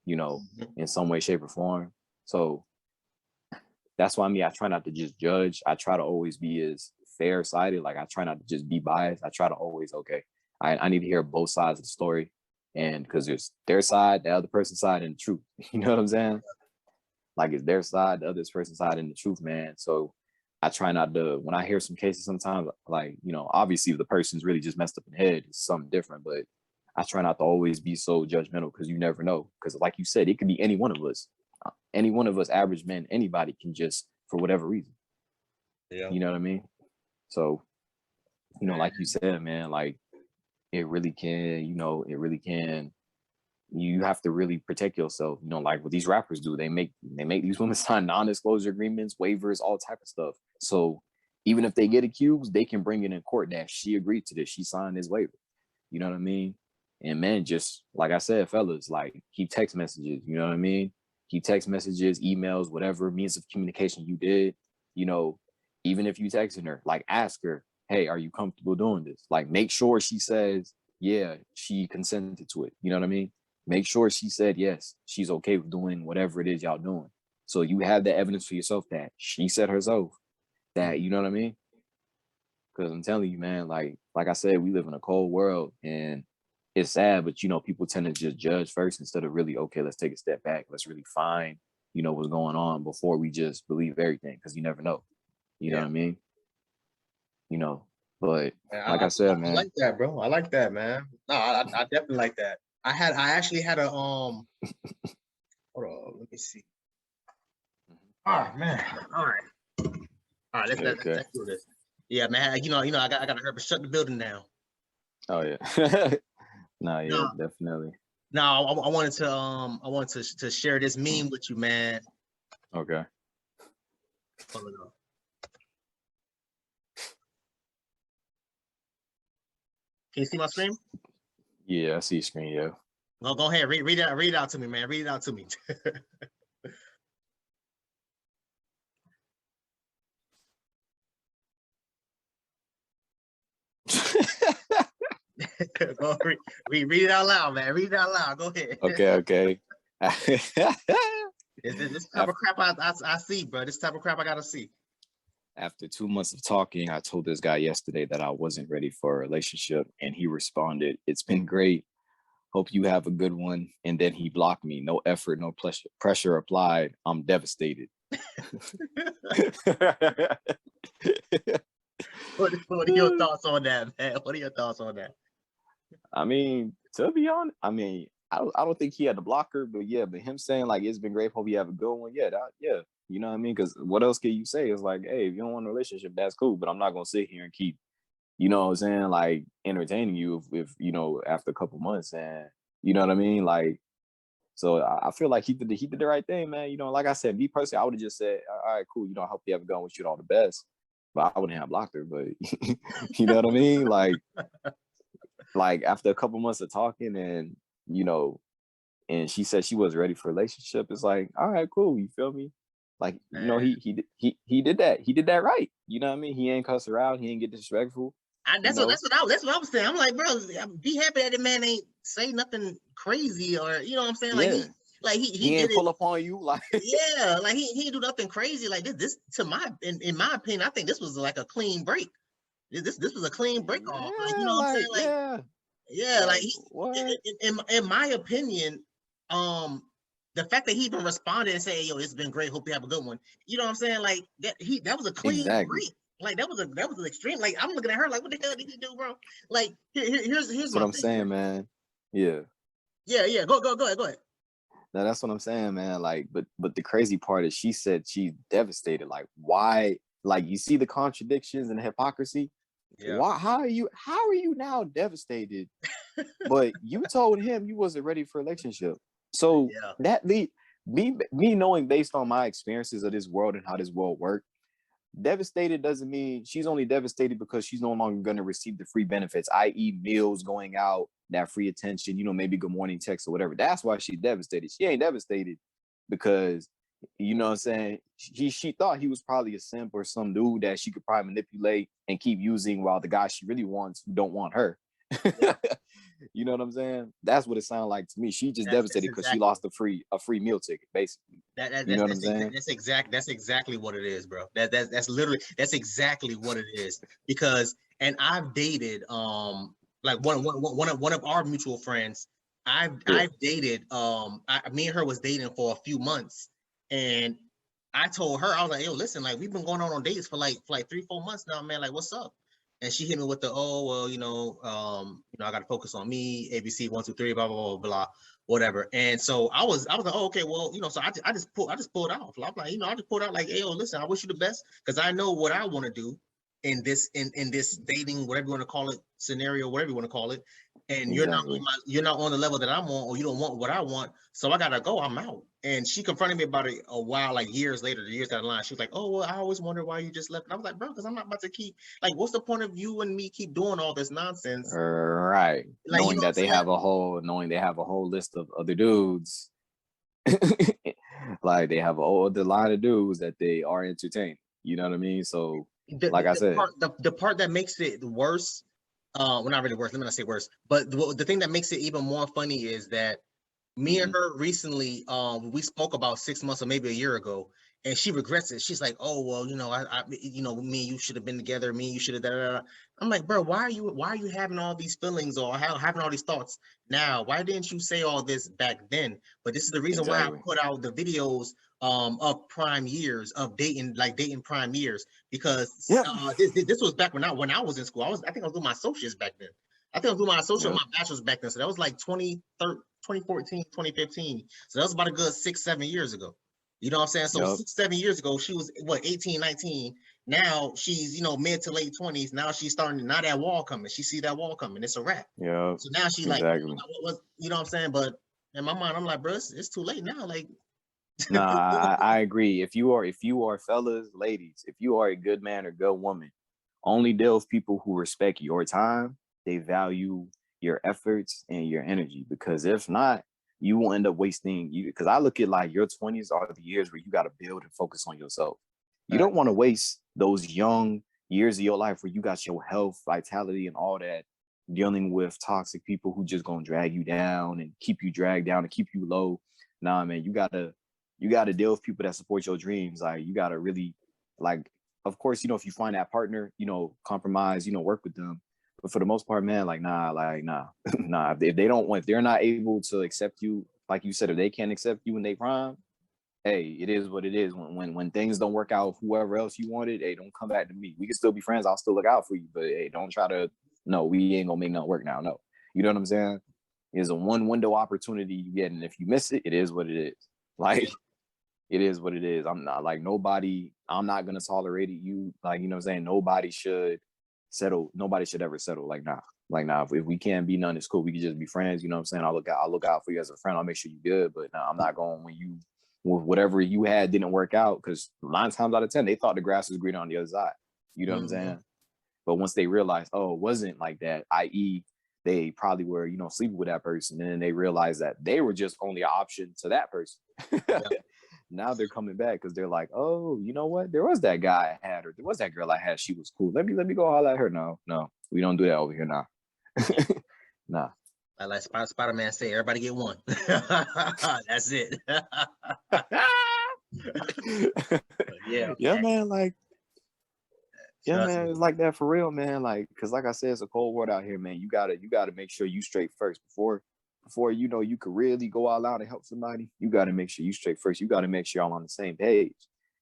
you know, in some way, shape, or form. So that's why I try not to just judge. I try to always be as fair-sided. Like I try not to just be biased. I try to always, okay, I need to hear both sides of the story. And because there's their side, the other person's side, and the truth. You know what I'm saying? Like it's their side, the other person's side, and the truth, man. So I try not to, when I hear some cases sometimes, like, you know, obviously if the person's really just messed up in the head, it's something different. But I try not to always be so judgmental because you never know. Because like you said, it could be any one of us. Any one of us, average men, anybody can just, for whatever reason. Yeah. You know what I mean? So, you know, like you said, man, like, it really can, you know, you have to really protect yourself, you know, like what these rappers do. They make these women sign non-disclosure agreements, waivers, all type of stuff. So even if they get accused, they can bring it in court that she agreed to this, she signed this waiver. You know what I mean? And man, just like I said, fellas, like keep text messages, you know what I mean? Keep text messages, emails, whatever means of communication you did, you know, even if you texting her, like ask her, hey, are you comfortable doing this? Like, make sure she says, yeah, she consented to it. You know what I mean? Make sure she said, yes, she's okay with doing whatever it is y'all doing. So you have the evidence for yourself that she said herself that, you know what I mean? Because I'm telling you, man, like I said, we live in a cold world and it's sad, but, you know, people tend to just judge first instead of really, okay, let's take a step back. Let's really find, you know, what's going on before we just believe everything, because you never know. You know what I mean? You know, but man, like I said, man, I like that, bro. I like that, man. No, I definitely like that. I actually had a hold on, let me see. All right, man. All right. Let's do this. Yeah, man. You know, I got to hurry, shut the building down. Oh yeah. No, definitely. No, I wanted to share this meme with you, man. Okay. Hold on. Can you see my screen? Yeah, I see your screen. Yeah. Well, go ahead. Read it out to me, man. Read it out to me. Go read it out loud, man. Read it out loud. Go ahead. Okay. This type of crap I see, bro. This type of crap I gotta see. After 2 months of talking, I told this guy yesterday that I wasn't ready for a relationship, and he responded, "It's been great. Hope you have a good one." And then he blocked me. No effort, no pressure applied. I'm devastated. What are your thoughts on that, man? What are your thoughts on that? I mean, to be honest, I don't think he had to block her, but him saying like, "It's been great. Hope you have a good one." Yeah. You know what I mean? Because what else can you say? It's like, hey, if you don't want a relationship, that's cool. But I'm not gonna sit here and keep, you know what I'm saying, like entertaining you if you know, after a couple months, and you know what I mean? Like, so I feel like he did the right thing, man. You know, like I said, me personally, I would have just said, all right, cool, you know, I hope you have a good one, wish you all the best. But I wouldn't have blocked her, but you know what I mean? Like after a couple months of talking and, you know, and she said she wasn't ready for a relationship, it's like, all right, cool, you feel me? Like, you know, he did that. He did that right. You know what I mean? He ain't cuss her out. He ain't get disrespectful. That's what I was saying. I'm like, bro, be happy that the man ain't say nothing crazy, or you know what I'm saying? Like he ain't pull up on you, like yeah, like he didn't do nothing crazy. Like this to in my opinion, I think this was like a clean break. This was a clean break off. Like, you know what I'm saying? Like like in my opinion, the fact that he even responded and said, "Yo, it's been great. Hope you have a good one." You know what I'm saying? Like that was a clean break. Like that was an extreme. Like I'm looking at her like, what the hell did he do, bro? Like here's what I'm saying, man. Yeah. Go ahead. Now that's what I'm saying, man. Like, but the crazy part is she said she's devastated. Like, why? Like, you see the contradictions and the hypocrisy. Yeah. Why? How are you now devastated? But you told him you wasn't ready for a relationship. So that me knowing based on my experiences of this world and how this world works, devastated doesn't mean she's only devastated because she's no longer going to receive the free benefits, i.e. meals, going out, that free attention, maybe good morning text or whatever. That's why she's devastated. She ain't devastated because, you know what I'm saying, she thought he was probably a simp or some dude that she could probably manipulate and keep using while the guy she really wants don't want her. You know what I'm saying? That's what it sounded like to me. She just devastated because she lost a free meal ticket, basically. You know what I'm saying? That's exactly what it is, bro. That's literally exactly what it is. Because and I've dated like one of our mutual friends. I've dated me and her was dating for a few months, and I told her, I was like, yo, listen, like we've been going on dates for like 3-4 months now, man. Like, what's up? And she hit me with the, oh, well, I got to focus on me, ABC 1, 2, 3, blah, blah, blah, blah, whatever. And so I was like, oh, okay, well, so I just pulled out. I'm like, I just pulled out like, hey, yo, listen, I wish you the best because I know what I want to do in this dating, whatever you want to call it, scenario, whatever you want to call it. And you're not on the level that I'm on, or you don't want what I want. So I gotta go. I'm out. And she confronted me about it a while, like years later, years down the line. She was like, oh, well, I always wonder why you just left. And I was like, bro, because I'm not about to keep, like, what's the point of you and me keep doing all this nonsense? Right. Like, knowing that they have a whole list of other dudes. Like they have a whole other line of dudes that they are entertaining. You know what I mean? So like I said, the part that makes it worse, well, not really worse, let me not say worse, but the thing that makes it even more funny is that me and her recently, we spoke about 6 months or maybe a year ago, and she regrets it. She's like, "Oh well, I me and you should have been together. Me and you should have." I'm like, bro, why are you having all these feelings or having all these thoughts now? Why didn't you say all this back then? But this is the reason why I put out the videos of prime years of dating prime years, because this was back when I was in school. I think I was doing my associates back then. I think I was doing my associate, my bachelor's back then. So that was like 2014, 2015. So that was about a good 6-7 years ago. You know what I'm saying? So 6-7 years ago, she was 18, 19. Now she's, mid to late 20s. Now she's starting, now that wall coming. She see that wall coming. It's a wrap. Yeah. So now she like, you know what I'm saying? But in my mind, I'm like, bro, it's too late now. Like, nah, I agree. If you are fellas, ladies, if you are a good man or good woman, only deal with people who respect your time. They value your efforts and your energy, because if not, you will end up wasting you. Because I look at like your 20s are the years where you got to build and focus on yourself. You don't want to waste those young years of your life where you got your health, vitality, and all that, dealing with toxic people who just gonna drag you down and keep you dragged down and keep you low. Nah, man, you gotta deal with people that support your dreams. Like, you gotta really, like, of course, if you find that partner, compromise, work with them. But for the most part, man, nah. If they're not able to accept you, like you said, if they can't accept you in their prime, hey, it is what it is. When things don't work out, whoever else you wanted, hey, don't come back to me. We can still be friends. I'll still look out for you, but hey, don't try to. No, we ain't gonna make nothing work now. No, you know what I'm saying? It's a one window opportunity you get, and if you miss it, it is what it is. Like, it is what it is. I'm not like nobody. I'm not gonna tolerate it. You, like, you know what I'm saying? Nobody should settle. Nobody should ever settle. Like, nah. If we can't be none, it's cool. We can just be friends. You know what I'm saying? I'll look out for you as a friend. I'll make sure you're good. But nah, I'm not going when whatever you had didn't work out, because 9 times out of 10 they thought the grass was greener on the other side. You know what I'm saying? But once they realized, oh, it wasn't like that, i.e., they probably were, sleeping with that person, and then they realized that they were just only an option to that person. Now they're coming back because they're like, oh, you know what? There was that guy I had, or there was that girl I had. She was cool. Let me go holler at her. No, we don't do that over here now. Nah. Like Spider-Man say, everybody get one. That's it. Yeah, man. Like, yeah, man. It's like that for real, man. Like, because like I said, it's a cold world out here, man. You gotta make sure you straight first before you could really go all out and help somebody. You got to make sure you straight first. You got to make sure y'all on the same page.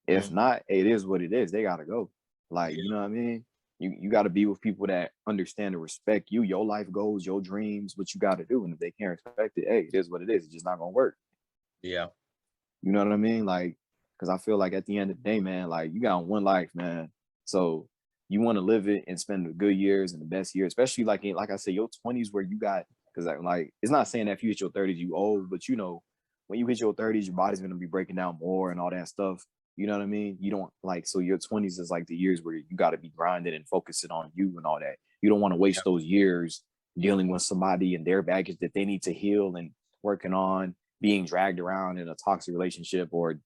If not, it is what it is. They gotta go. Like, you know what I mean? You got to be with people that understand and respect you, your life goals, your dreams, what you got to do. And if they can't respect it, hey, it is what it is. It's just not gonna work. Yeah. You know what I mean? Like, because I feel like at the end of the day, man, like you got one life, man. So you want to live it and spend the good years and the best years, especially like like I said, your 20s where you got, because like it's not saying that if you hit your 30s, you old, but you know, when you hit your 30s, your body's gonna be breaking down more and all that stuff. You know what I mean? You don't like, so your 20s is like the years where you got to be grinding and focusing on you and all that. You don't want to waste those years dealing with somebody and their baggage that they need to heal and working on, being dragged around in a toxic relationship or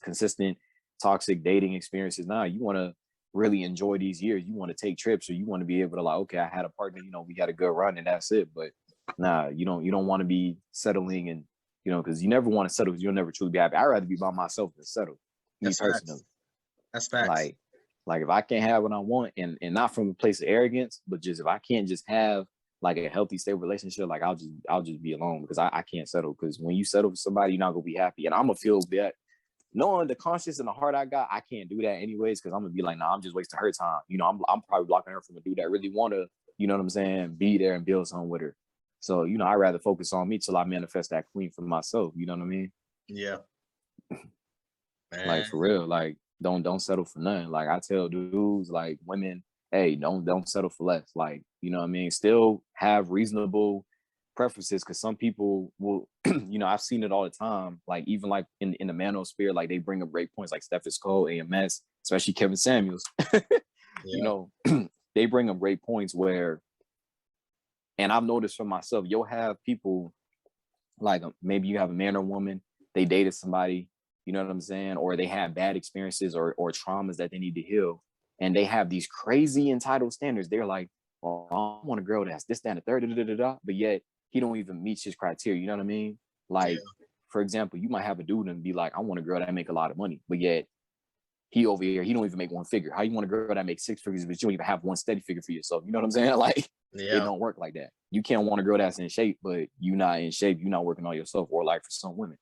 consistent toxic dating experiences. Nah, you want to really enjoy these years. You want to take trips, or you want to be able to like, okay, I had a partner, you know, we had a good run and that's it. But nah, you don't want to be settling, and you know, because you never want to settle because you'll never truly be happy. I'd rather be by myself than settle. Me That's personally. facts. That's facts. Like if I can't have what I want, and not from a place of arrogance, but just if I can't just have like a healthy, stable relationship, like I'll just be alone, because I can't settle. Because when you settle for somebody, you're not gonna be happy. And I'm gonna feel that, knowing the conscience and the heart I got, I can't do that anyways, because I'm gonna be like, nah, I'm just wasting her time. You know, I'm probably blocking her from a dude that really wanna, you know what I'm saying, be there and build something with her. So, you know, I'd rather focus on me till I manifest that queen for myself. You know what I mean? Yeah. Man. Like for real, like don't settle for nothing. Like I tell dudes, like women, hey, don't settle for less. Like, you know what I mean? Still have reasonable preferences, because some people will, you know, I've seen it all the time. Like even like in the manosphere, like they bring up great points like Steffes Cole, AMS, especially Kevin Samuels. You know, they bring up great points where, and I've noticed for myself, you'll have people like maybe you have a man or woman, they dated somebody, you know what I'm saying, or they had bad experiences or traumas that they need to heal, and they have these crazy entitled standards. They're like, well, I want a girl that's this, that, and the third, da, da, da, da, but yet he don't even meet his criteria. You know what I mean? Like, for example, you might have a dude and be like, I want a girl that make a lot of money, but yet he over here, he don't even make one figure. How you want a girl that makes six figures, but you don't even have one steady figure for yourself? You know what I'm saying? Like, it don't work like that. You can't want a girl that's in shape, but you not in shape. You're not working on yourself. Or like for some women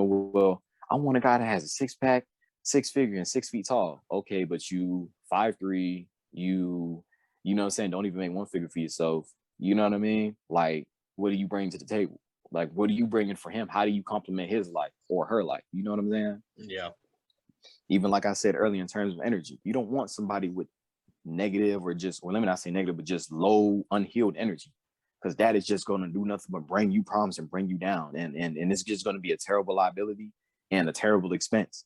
will, I want a guy that has a six pack, six figure, and 6 feet tall. Okay, but you 5'3", you know what I'm saying, don't even make one figure for yourself. You know what I mean? Like, what do you bring to the table? Like, what are you bringing for him? How do you complement his life or her life? You know what I'm saying? Yeah. Even like I said earlier, in terms of energy, you don't want somebody with negative or just, well, let me not say negative, but just low, unhealed energy, because that is just going to do nothing but bring you problems and bring you down. And it's just going to be a terrible liability and a terrible expense.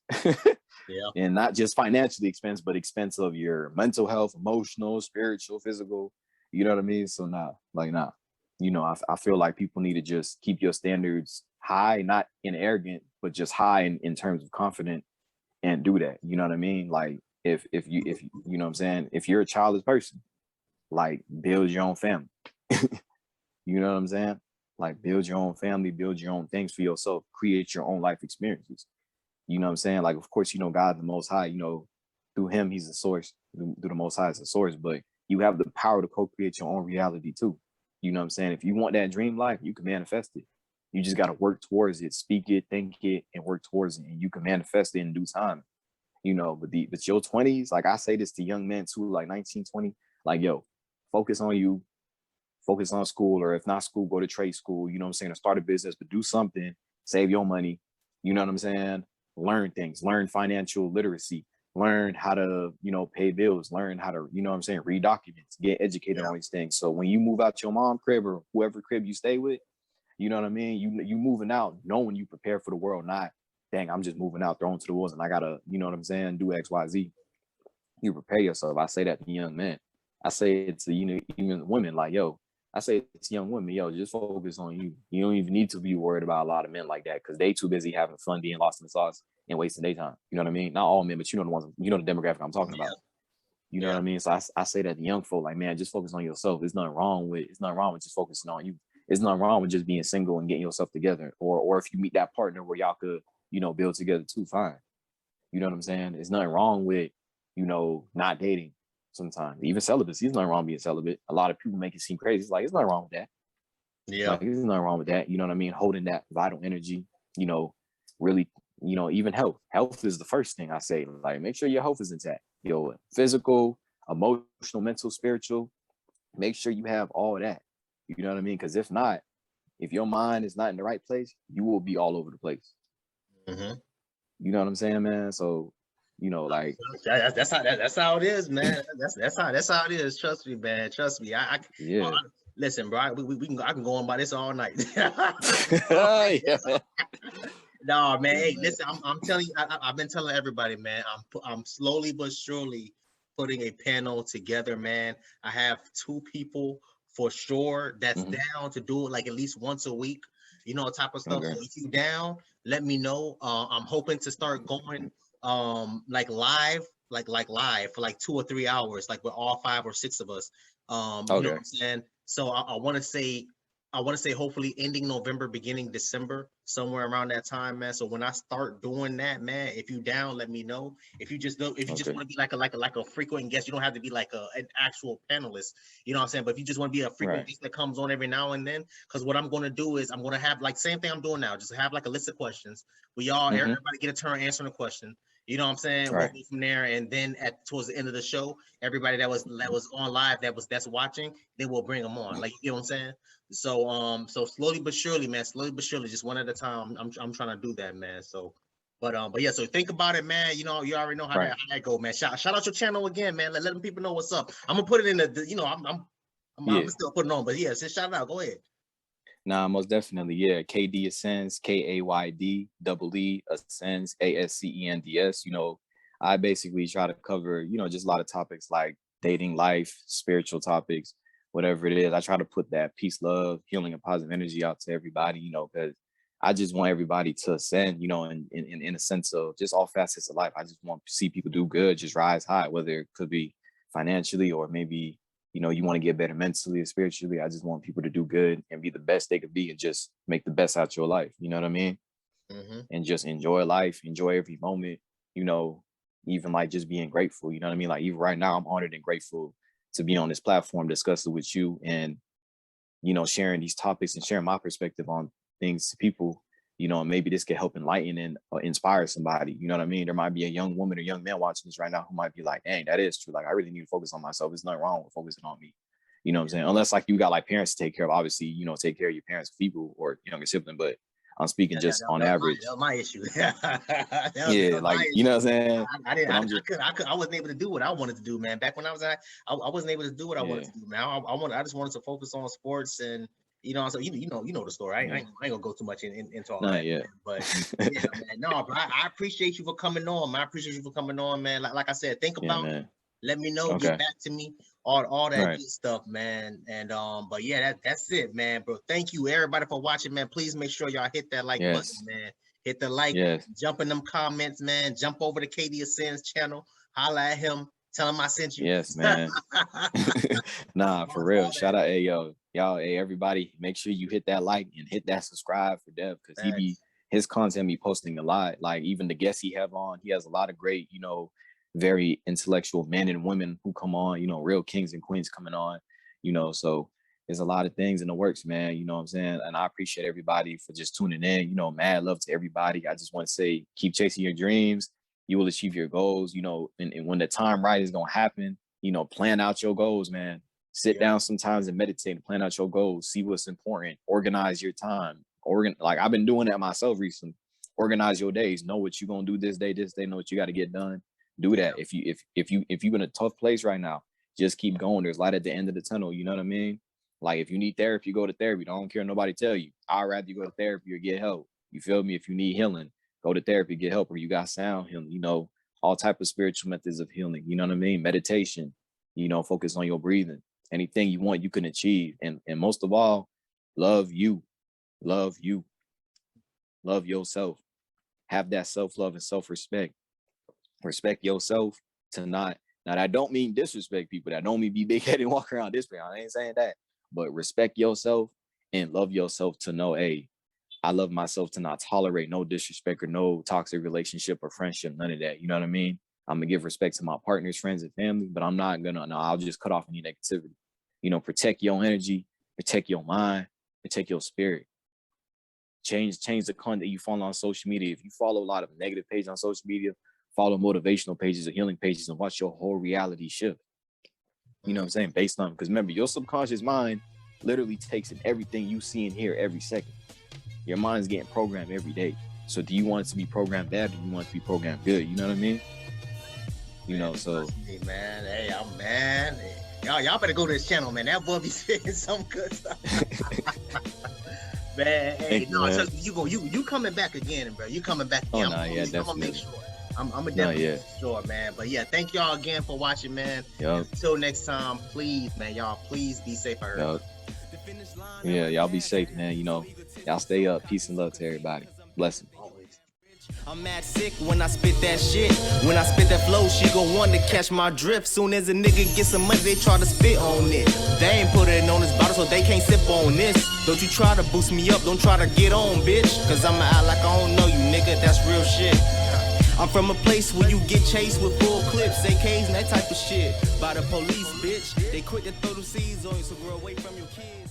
And not just financially expense, but expense of your mental health, emotional, spiritual, physical. You know what I mean? So nah, you know, I feel like people need to just keep your standards high, not in arrogant, but just high in terms of confident, and do that. You know what I mean? Like if you you know what I'm saying, if you're a childless person, like build your own family. You know what I'm saying? Like build your own family, build your own things for yourself, create your own life experiences. You know what I'm saying? Like, of course, you know, God, the Most High, you know, through him, he's the source, through the Most High is the source, but you have the power to co-create your own reality too. You know what I'm saying? If you want that dream life, you can manifest it. You just got to work towards it, speak it, think it, and work towards it. And you can manifest it in due time. You know, but your 20s, like I say this to young men too, like 19, 20, like, yo, focus on you, focus on school, or if not school, go to trade school, you know what I'm saying, or start a business, but do something, save your money, you know what I'm saying? Learn things, learn financial literacy, learn how to, you know, pay bills, learn how to, you know what I'm saying, read documents, get educated on these things. So when you move out your mom crib or whoever crib you stay with, you know what I mean? You moving out knowing you prepare for the world, not, dang, I'm just moving out, thrown to the wolves, and I gotta, you know what I'm saying, do X, Y, Z. You prepare yourself. I say that to young men. I say it to, you know, even women, like, yo, I say it to young women, yo, just focus on you. You don't even need to be worried about a lot of men like that, because they too busy having fun, being lost in the sauce and wasting their time. You know what I mean? Not all men, but you know the ones, you know the demographic I'm talking about. You know what I mean? So I say that to young folk, like, man, just focus on yourself. There's nothing wrong with just focusing on you. There's nothing wrong with just being single and getting yourself together. Or if you meet that partner where y'all could, you know, build together too, fine. You know what I'm saying? There's nothing wrong with, you know, not dating sometimes. Even celibacy, there's nothing wrong being celibate. A lot of people make it seem crazy. It's like, there's nothing wrong with that. Like, there's nothing wrong with that. You know what I mean? Holding that vital energy, you know, really, you know, even health. Health is the first thing I say. Like, make sure your health is intact. Your physical, emotional, mental, spiritual. Make sure you have all that. You know what I mean? Because if not, if your mind is not in the right place, you will be all over the place. Mm-hmm. You know what I'm saying, man? So, you know, like that's how it is, man. That's how it is. Trust me, man. Trust me. Listen, bro. I can go on by this all night. Yeah. No, man. Hey, listen. I'm telling you. I've been telling everybody, man. I'm slowly but surely putting a panel together, man. I have 2 people for sure that's down to do it like at least once a week. You know, type of stuff. Okay. So if you down, let me know. I'm hoping to start going like live for like 2 or 3 hours, like with all 5 or 6 of us. You know what I'm saying? So I want to say hopefully ending November, beginning December, somewhere around that time, man. So when I start doing that, man, if you down, let me know. If you just want to be like a frequent guest, you don't have to be like an actual panelist. You know what I'm saying? But if you just want to be a frequent guest that comes on every now and then, because what I'm going to do is I'm going to have like same thing I'm doing now, just have like a list of questions. Everybody get a turn answering a question. You know what I'm saying? We'll go from there, and then towards the end of the show, everybody that was on live that's watching, then we'll bring them on. Like, you know what I'm saying? So slowly but surely, man, just one at a time. I'm trying to do that, man. So, but yeah. So think about it, man. You know, you already know how that go, man. Shout out your channel again, man. Let them people know what's up. I'm gonna put it in the you know, I'm still putting on, but yeah, just shout it out. Go ahead. Nah, most definitely, yeah. Kaydee Ascends, Kaydee Ascends, ASCENDS. You know, I basically try to cover, you know, just a lot of topics like dating, life, spiritual topics, whatever it is. I try to put that peace, love, healing, and positive energy out to everybody, you know, because I just want everybody to ascend, you know, in a sense of just all facets of life. I just want to see people do good, just rise high, whether it could be financially or maybe, you know, you want to get better mentally or spiritually. I just want people to do good and be the best they could be and just make the best out of your life. You know what I mean? And just enjoy life, enjoy every moment, you know, even like just being grateful. You know what I mean? Like even right now, I'm honored and grateful to be on this platform, discussing with you and, you know, sharing these topics and sharing my perspective on things to people, you know, and maybe this could help enlighten and inspire somebody. You know what I mean? There might be a young woman or young man watching this right now who might be like, dang, that is true. Like, I really need to focus on myself. There's nothing wrong with focusing on me. You know what I'm saying? Unless like you got like parents to take care of, obviously, you know, take care of your parents, people or younger sibling. But I'm speaking just on average. That was my issue. Like, you know what I'm saying? I wasn't able to do what I wanted to do, man. Back when I wasn't able to do what I wanted to do, man. I just wanted to focus on sports and, you know, so you know the story. I ain't gonna go too much into all that. Man. But yeah, man. No, but I appreciate you for coming on, man. I appreciate you for coming on, man. Like I said, think about it. Let me know. Get back to me. All that good stuff, man. And but yeah, that's it, man, bro. Thank you everybody for watching, man. Please make sure y'all hit that like button, man. Hit the like, jump in them comments, man. Jump over to Kaydee Ascends channel, holla at him, tell him I sent you. Yes, man. Nah, for real. Shout out, hey yo, y'all, hey everybody. Make sure you hit that like and hit that subscribe for Dev, because his content be posting a lot. Like even the guests he have on, he has a lot of great, you know, very intellectual men and women who come on, you know, real kings and queens coming on, you know. So there's a lot of things in the works, man. You know what I'm saying? And I appreciate everybody for just tuning in. You know, mad love to everybody. I just want to say, keep chasing your dreams. You will achieve your goals, you know, and when the time right is going to happen, you know, plan out your goals, man. Sit down sometimes and meditate and plan out your goals. See what's important. Organize your time. Like I've been doing that myself recently. Organize your days. Know what you're going to do this day. Know what you got to get done. Do that. If you're in a tough place right now, just keep going. There's light at the end of the tunnel. You know what I mean? Like if you need therapy, go to therapy. Don't care nobody tell you. I'd rather you go to therapy or get help. You feel me? If you need healing, go to therapy, get help, or you got sound healing, you know, all type of spiritual methods of healing. You know what I mean? Meditation, you know, focus on your breathing. Anything you want, you can achieve. And most of all, love you. Love you. Love yourself. Have that self-love and self-respect. Respect yourself to not. Now, that don't mean disrespect people. That don't mean be big-headed and walk around this way. I ain't saying that. But respect yourself and love yourself to know, hey, I love myself to not tolerate no disrespect or no toxic relationship or friendship, none of that. You know what I mean? I'm gonna give respect to my partners, friends, and family, but I'm not gonna, no, I'll just cut off any negativity. You know, protect your energy, protect your mind, protect your spirit. Change the content you follow on social media. If you follow a lot of negative pages on social media, follow motivational pages or healing pages and watch your whole reality shift. You know what I'm saying? Based on, because remember, your subconscious mind literally takes in everything you see and hear every second. Your mind's getting programmed every day. So do you want it to be programmed bad, or do you want it to be programmed good? You know what I mean? You know, so. Hey, man. Hey, I'm man. Y'all better go to his channel, man. That boy be saying some good stuff. Man, hey, no, man. You coming back again, bro. You coming back again. Oh, no, yeah, definitely. I'm gonna make sure. I'm gonna definitely make sure, man. But yeah, thank y'all again for watching, man. Until next time, please, man, y'all, please be safe out here. Yeah, y'all be safe, man. You know, y'all stay up. Peace and love to everybody. Blessings. I'm mad sick when I spit that shit. When I spit that flow, she gon' want to catch my drift. Soon as a nigga get some money, they try to spit on it. They ain't put it on this bottle, so they can't sip on this. Don't you try to boost me up, don't try to get on, bitch. Cause I'ma act like I don't know you, nigga, that's real shit. I'm from a place where you get chased with full clips, AKs and that type of shit. By the police, bitch. They quit to throw the seeds on you, so grow away from your kids.